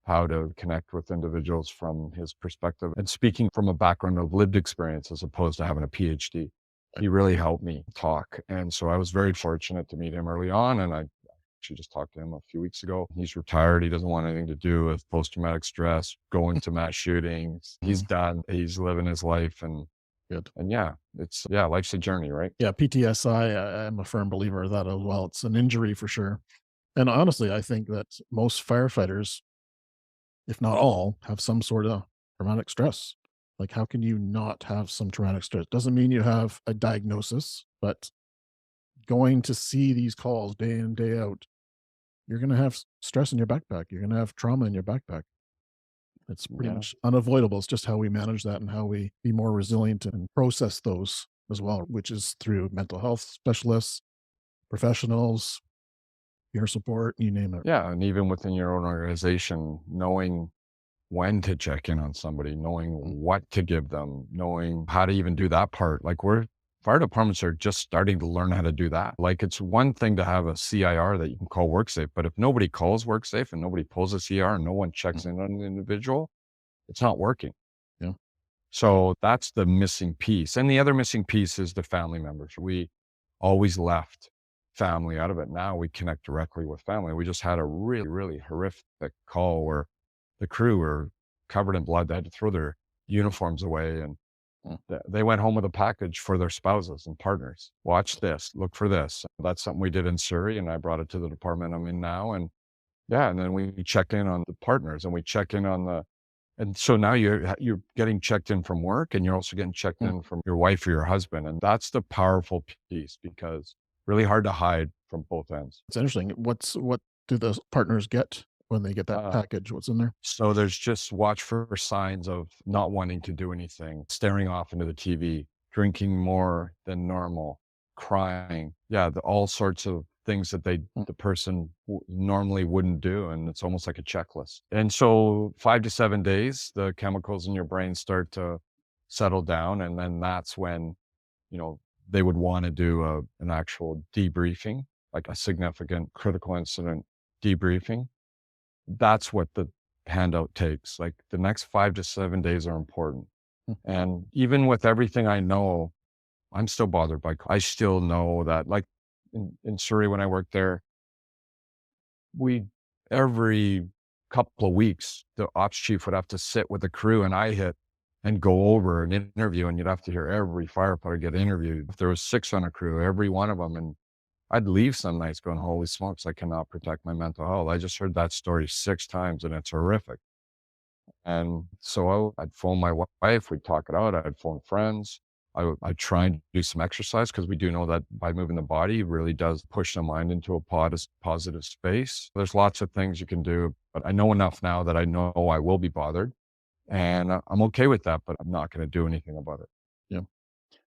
how to connect with individuals from his perspective, and speaking from a background of lived experience as opposed to having a PhD. He really helped me talk. And so I was very fortunate to meet him early on. And I actually just talked to him a few weeks ago. He's retired. He doesn't want anything to do with post-traumatic stress, going to mass shootings. He's done. He's living his life. And good. And life's a journey, right? Yeah. PTSI, I'm a firm believer of that as well. It's an injury for sure. And honestly, I think that most firefighters, if not all, have some sort of traumatic stress. Like, how can you not have some traumatic stress? Doesn't mean you have a diagnosis, but going to see these calls day in, day out, you're going to have stress in your backpack. You're going to have trauma in your backpack. It's pretty much unavoidable. It's just how we manage that and how we be more resilient and process those as well, which is through mental health specialists, professionals, peer support, you name it. Yeah. And even within your own organization, knowing when to check in on somebody, knowing what to give them, knowing how to even do that part. Like, fire departments are just starting to learn how to do that. Like, it's one thing to have a CIR that you can call WorkSafe, but if nobody calls WorkSafe and nobody pulls a CIR and no one checks in on an individual, It's not working. Yeah. So that's the missing piece. And the other missing piece is the family members. We always left family out of it. Now we connect directly with family. We just had a really, really horrific call where the crew were covered in blood. They had to throw their uniforms away, and they went home with a package for their spouses and partners. Watch this, look for this. That's something we did in Surrey, and I brought it to the department I'm in now. And yeah, and then we check in on the partners, and we check in on and so now you're getting checked in from work, and you're also getting checked in from your wife or your husband. And that's the powerful piece, because really hard to hide from both ends. It's interesting. What do the partners get when they get that package? What's in there? So there's just watch for signs of not wanting to do anything, staring off into the TV, drinking more than normal, crying. Yeah, all sorts of things that the person normally wouldn't do. And it's almost like a checklist. And so 5 to 7 days, the chemicals in your brain start to settle down. And then that's when, they would want to do an actual debriefing, like a significant critical incident debriefing. That's what the handout takes. Like the next 5 to 7 days are important. And even with everything I know, I'm still bothered by, I still know that, like in Surrey, when I worked there, every couple of weeks, the ops chief would have to sit with the crew and go over an interview, and you'd have to hear every firefighter get interviewed. If there was 6 on a crew, every one of them. And I'd leave some nights going, holy smokes, I cannot protect my mental health. I just heard that story 6 times, and it's horrific. And so I'd phone my wife, we'd talk it out. I'd phone friends. I'd try and do some exercise, because we do know that by moving the body, it really does push the mind into a positive space. There's lots of things you can do, but I know enough now that I know I will be bothered, and I'm okay with that, but I'm not going to do anything about it. Yeah.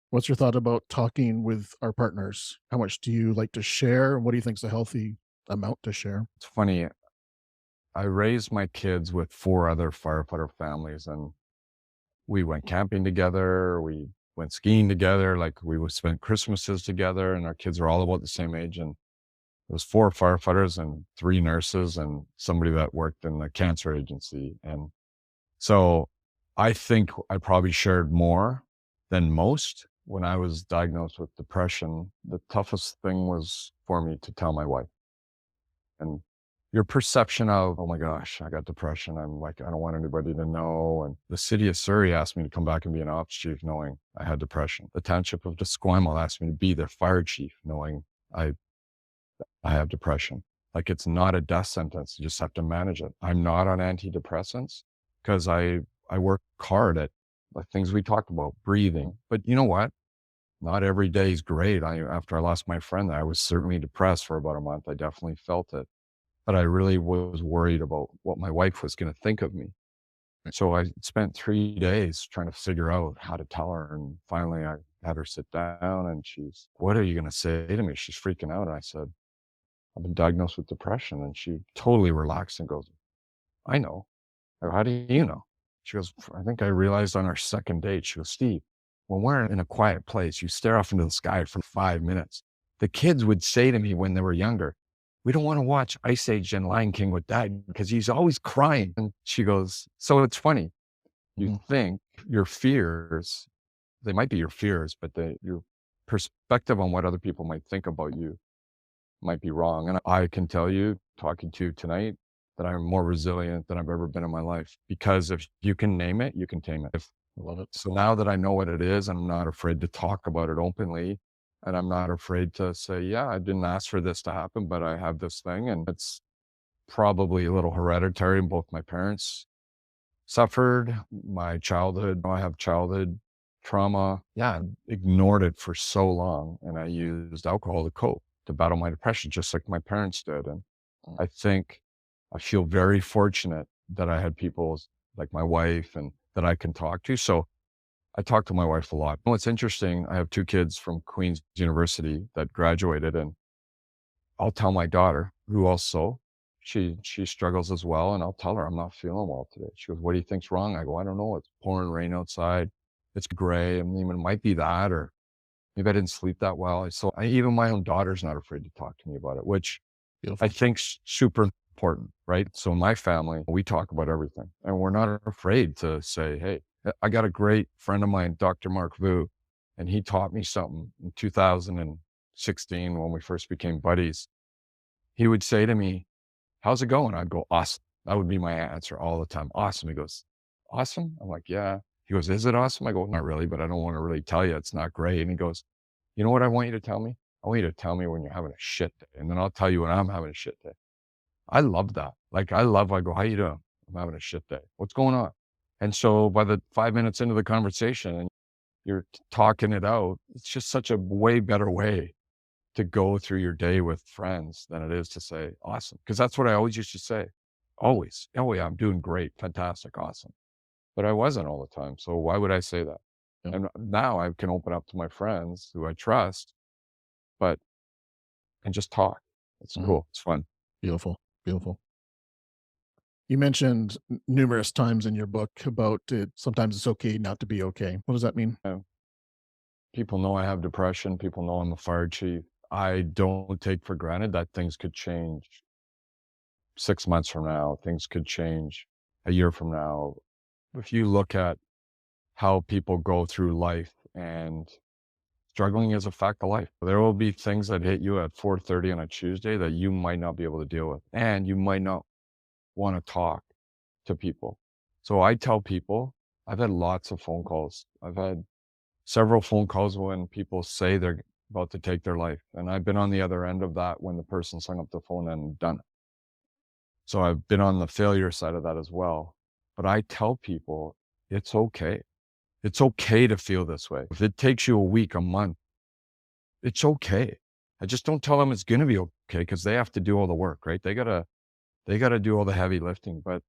What's your thought about talking with our partners? How much do you like to share? And what do you think is a healthy amount to share? It's funny. I raised my kids with 4 other firefighter families, and we went camping together. We went skiing together. Like, we would spend Christmases together, and our kids are all about the same age. And it was 4 firefighters and 3 nurses and somebody that worked in the cancer agency. And so I think I probably shared more than most. When I was diagnosed with depression, the toughest thing was for me to tell my wife. And your perception of, oh my gosh, I got depression. I'm like, I don't want anybody to know. And the city of Surrey asked me to come back and be an ops chief, knowing I had depression. The township of Esquimalt asked me to be their fire chief, knowing I have depression. Like, it's not a death sentence. You just have to manage it. I'm not on antidepressants because I work hard at the things we talked about, breathing. But you know what? Not every day is great. After I lost my friend, I was certainly depressed for about a month. I definitely felt it. But I really was worried about what my wife was going to think of me. So I spent 3 days trying to figure out how to tell her. And finally I had her sit down, and she's, what are you going to say to me? She's freaking out. And I said, I've been diagnosed with depression. And she totally relaxed and goes, I know. I go, how do you know? She goes, I think I realized on our second date. She goes, Steve, when we're in a quiet place, you stare off into the sky for 5 minutes. The kids would say to me when they were younger, we don't want to watch Ice Age and Lion King with Dad because he's always crying. And she goes, so it's funny. You think your fears, they might be your fears, but your perspective on what other people might think about you might be wrong. And I can tell you, talking to you tonight, that I'm more resilient than I've ever been in my life, because if you can name it, you can tame it. I love it. So now that I know what it is, I'm not afraid to talk about it openly. And I'm not afraid to say, yeah, I didn't ask for this to happen, but I have this thing. And it's probably a little hereditary. Both my parents suffered. My childhood, I have childhood trauma. Yeah, I ignored it for so long. And I used alcohol to cope, to battle my depression, just like my parents did. And I think I feel very fortunate that I had people like my wife and that I can talk to. So I talk to my wife a lot. What's interesting, I have 2 kids from Queen's University that graduated, and I'll tell my daughter, who also, she struggles as well, and I'll tell her, I'm not feeling well today. She goes, what do you think's wrong? I go, I don't know. It's pouring rain outside. It's gray. I mean, it might be that, or maybe I didn't sleep that well. So even my own daughter's not afraid to talk to me about it, which Beautiful. I think's super important, right? So my family, we talk about everything, and we're not afraid to say, hey, I got a great friend of mine, Dr. Mark Vu, and he taught me something in 2016 when we first became buddies. He would say to me, how's it going? I'd go, awesome. That would be my answer all the time. Awesome. He goes, awesome? I'm like, yeah. He goes, is it awesome? I go, not really, but I don't want to really tell you it's not great. And he goes, you know what I want you to tell me? I want you to tell me when you're having a shit day, and then I'll tell you when I'm having a shit day. I love that. Like, I go, how you doing? I'm having a shit day. What's going on? And so by the 5 minutes into the conversation and you're talking it out, it's just such a way better way to go through your day with friends than it is to say, awesome. Because that's what I always used to say. Always. Oh, yeah, I'm doing great. Fantastic. Awesome. But I wasn't all the time. So why would I say that? Yeah. And now I can open up to my friends who I trust, but and just talk. It's cool. It's fun. Beautiful. Beautiful. You mentioned numerous times in your book about it. Sometimes it's okay not to be okay. What does that mean? People know I have depression. People know I'm a fire chief. I don't take for granted that things could change 6 months from now. Things could change a year from now. If you look at how people go through life, and struggling is a fact of life. There will be things that hit you at 4:30 on a Tuesday that you might not be able to deal with, and you might not want to talk to people. So I tell people, I've had lots of phone calls. I've had several phone calls when people say they're about to take their life. And I've been on the other end of that when the person's hung up the phone and done it. So I've been on the failure side of that as well. But I tell people, it's okay. It's okay to feel this way. If it takes you a week, a month, it's okay. I just don't tell them it's going to be okay, because they have to do all the work, right? They gotta do all the heavy lifting, but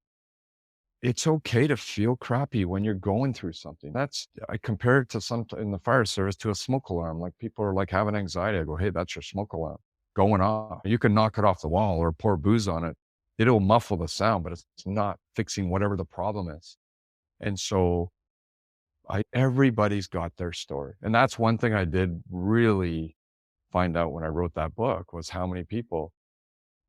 it's okay to feel crappy when you're going through something. I compare it to in the fire service to a smoke alarm. Like, people are like having anxiety. I go, hey, that's your smoke alarm going off. You can knock it off the wall or pour booze on it. It'll muffle the sound, but it's not fixing whatever the problem is. And so everybody's got their story. And that's one thing I did really find out when I wrote that book, was how many people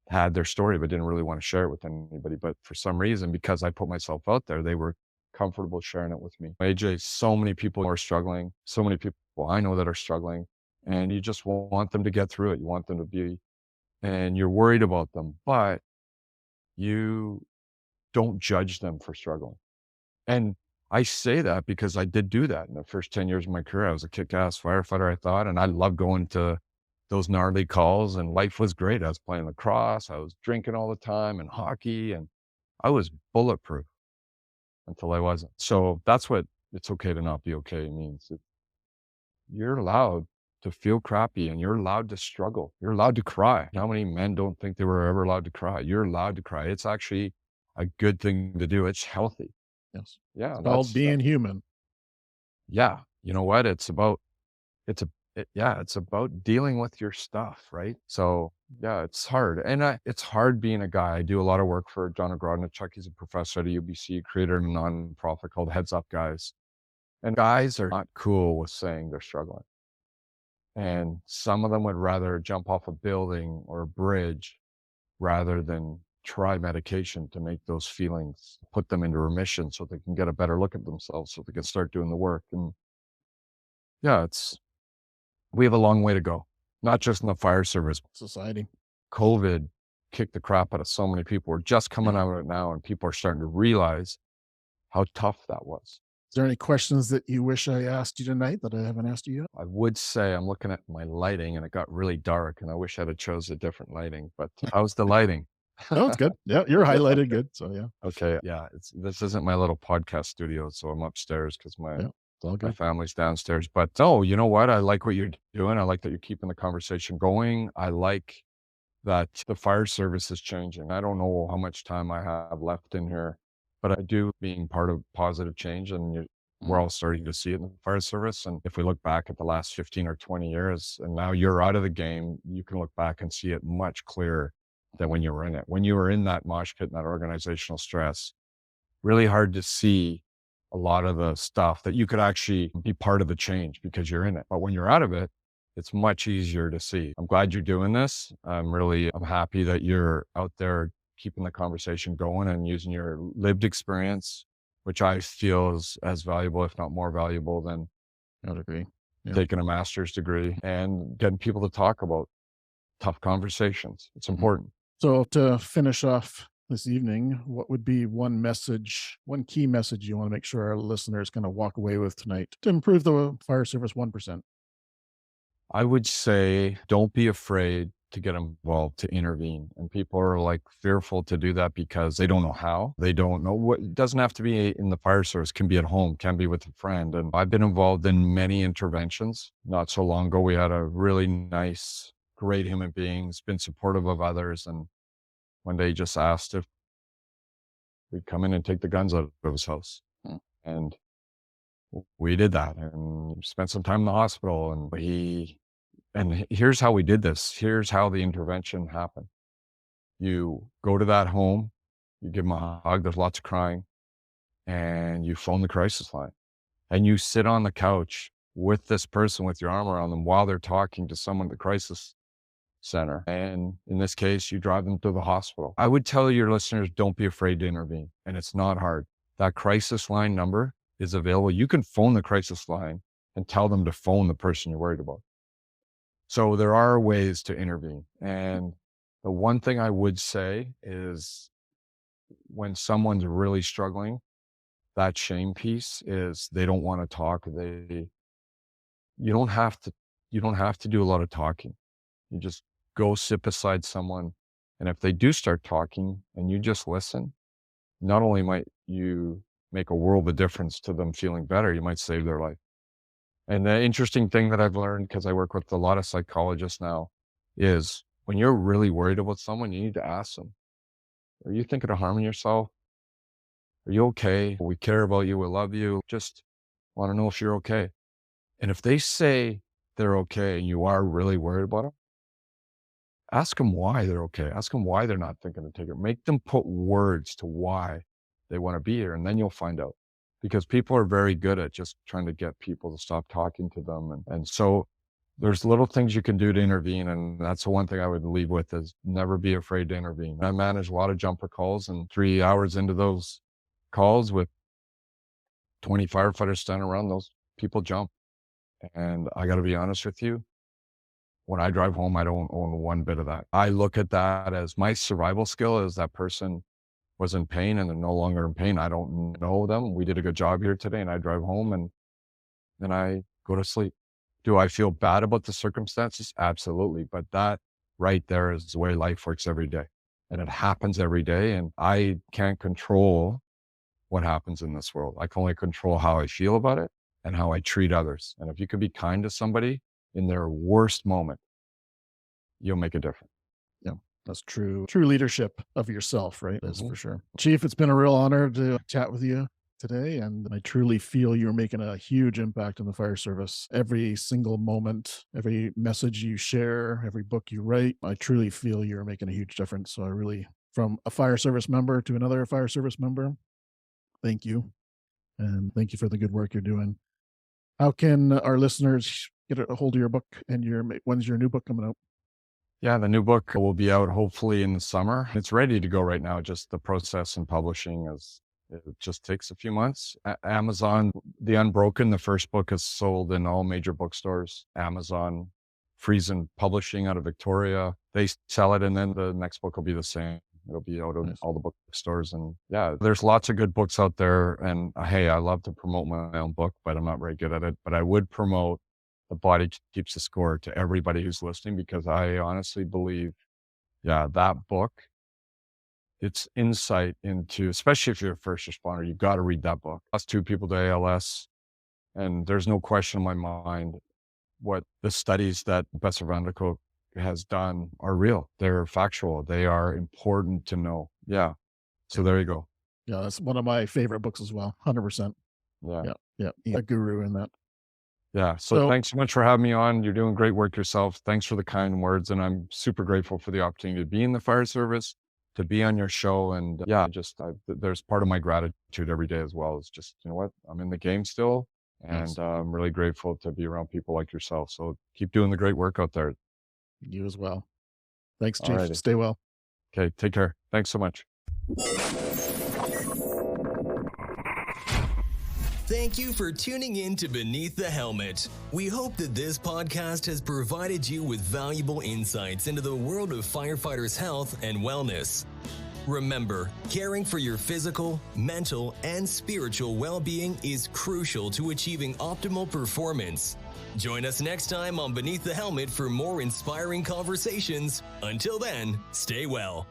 had their story but didn't really want to share it with anybody. But for some reason, because I put myself out there, they were comfortable sharing it with me. AJ, so many people are struggling. So many people I know that are struggling, and you just want them to get through it. You want them to be, and you're worried about them, but you don't judge them for struggling. And I say that because I did do that in the first 10 years of my career. I was a kick-ass firefighter, I thought, and I loved going to those gnarly calls, and life was great. I was playing lacrosse. I was drinking all the time, and hockey, and I was bulletproof until I wasn't. So that's what it's okay to not be okay means. You're allowed to feel crappy, and you're allowed to struggle. You're allowed to cry. How many men don't think they were ever allowed to cry? You're allowed to cry. It's actually a good thing to do. It's healthy. Yes. Yeah. It's called being human. Yeah. You know what? It's about dealing with your stuff, right? So yeah, it's hard. And it's hard being a guy. I do a lot of work for John Ogrodnichuk. He's a professor at UBC, creator of a nonprofit called Heads Up Guys. And guys are not cool with saying they're struggling. And some of them would rather jump off a building or a bridge rather than try medication to make those feelings, put them into remission so they can get a better look at themselves, so they can start doing the work. And yeah, we have a long way to go, not just in the fire service. Society. COVID kicked the crap out of so many people. We're just coming out of it now, and people are starting to realize how tough that was. Is there any questions that you wish I asked you tonight that I haven't asked you yet? I would say I'm looking at my lighting, and it got really dark, and I wish I'd have chose a different lighting, but how's the lighting? No, it's good. Yeah, you're highlighted good. So yeah. Okay. Yeah. This isn't my little podcast studio, so I'm upstairs because It's all my good. family's downstairs. But no, you know what? I like what you're doing. I like that you're keeping the conversation going. I like that the fire service is changing. I don't know how much time I have left in here, but I do being part of positive change, and we're all starting to see it in the fire service. And if we look back at the last 15 or 20 years, and now you're out of the game, you can look back and see it much clearer than when you were in it. When you were in that mosh pit and that organizational stress, really hard to see a lot of the stuff that you could actually be part of the change because you're in it. But when you're out of it, it's much easier to see. I'm glad you're doing this. I'm happy that you're out there keeping the conversation going and using your lived experience, which I feel is as valuable, if not more valuable than I would agree. Yeah. taking a master's degree, and getting people to talk about tough conversations. It's important. So to finish off this evening, what would be one key message you want to make sure our listeners kind of walk away with tonight to improve the fire service 1%? I would say don't be afraid to get involved, to intervene. And people are like fearful to do that because they don't know how. They don't know what. It doesn't have to be in the fire service, can be at home, can be with a friend. And I've been involved in many interventions. Not so long ago, we had a really nice, great human being who's been supportive of others. And one day he just asked if we'd come in and take the guns out of his house. And we did that and spent some time in the hospital. And here's how we did this. Here's how the intervention happened. You go to that home, you give them a hug, there's lots of crying, and you phone the crisis line. And you sit on the couch with this person with your arm around them while they're talking to someone at the crisis center. And in this case, you drive them to the hospital. I would tell your listeners, don't be afraid to intervene. And it's not hard. That crisis line number is available. You can phone the crisis line and tell them to phone the person you're worried about. So there are ways to intervene. And the one thing I would say is when someone's really struggling, that shame piece is they don't want to talk. You don't have to do a lot of talking. You just go sit beside someone. And if they do start talking and you just listen, not only might you make a world of difference to them feeling better, you might save their life. And the interesting thing that I've learned, because I work with a lot of psychologists now, is when you're really worried about someone, you need to ask them, are you thinking of harming yourself? Are you okay? We care about you. We love you. Just want to know if you're okay. And if they say they're okay and you are really worried about them, ask them why they're okay. Ask them why they're not thinking of taking it. Make them put words to why they want to be here. And then you'll find out. Because people are very good at just trying to get people to stop talking to them. And so there's little things you can do to intervene. And that's the one thing I would leave with is never be afraid to intervene. I manage a lot of jumper calls, and 3 hours into those calls with 20 firefighters standing around, those people jump. And I got to be honest with you, when I drive home, I don't own one bit of that. I look at that as my survival skill is that person was in pain and they're no longer in pain. I don't know them. We did a good job here today, and I drive home and then I go to sleep. Do I feel bad about the circumstances? Absolutely. But that right there is the way life works every day. And it happens every day. And I can't control what happens in this world. I can only control how I feel about it and how I treat others. And if you can be kind to somebody in their worst moment, you'll make a difference. Yeah, that's true leadership of yourself, right? That's for sure. Chief, it's been a real honor to chat with you today, and I truly feel you're making a huge impact in the fire service. Every single moment, every message you share, every book you write, I truly feel you're making a huge difference. So I really, from a fire service member to another fire service member, thank you. And thank you for the good work you're doing. How can our listeners get a hold of your book, and when's your new book coming out? Yeah, the new book will be out hopefully in the summer. It's ready to go right now. Just the process and publishing it just takes a few months. Amazon, The Unbroken, the first book is sold in all major bookstores. Amazon, Friesen Publishing out of Victoria, they sell it, and then the next book will be the same. It'll be out in all the bookstores. And yeah, there's lots of good books out there. And hey, I love to promote my own book, but I'm not very good at it. But I would promote The Body Keeps the Score to everybody who's listening, because I honestly believe, that book, it's insight into, especially if you're a first responder, you've got to read that book. Lost 2 people to ALS, and there's no question in my mind what the studies that Professor Van der Kolk has done are real. They're factual. They are important to know. Yeah. So there you go. Yeah, that's one of my favorite books as well. 100%. Yeah. Yeah. He's a guru in that. Yeah. So thanks so much for having me on. You're doing great work yourself. Thanks for the kind words. And I'm super grateful for the opportunity to be in the fire service, to be on your show. And there's part of my gratitude every day as well. It's just, you know what, I'm in the game still. And I'm really grateful to be around people like yourself. So keep doing the great work out there. You as well. Thanks, Chief. Alrighty. Stay well. Okay, take care. Thanks so much. Thank you for tuning in to Beneath the Helmet. We hope that this podcast has provided you with valuable insights into the world of firefighters' health and wellness. Remember, caring for your physical, mental, and spiritual well-being is crucial to achieving optimal performance. Join us next time on Beneath the Helmet for more inspiring conversations. Until then, stay well.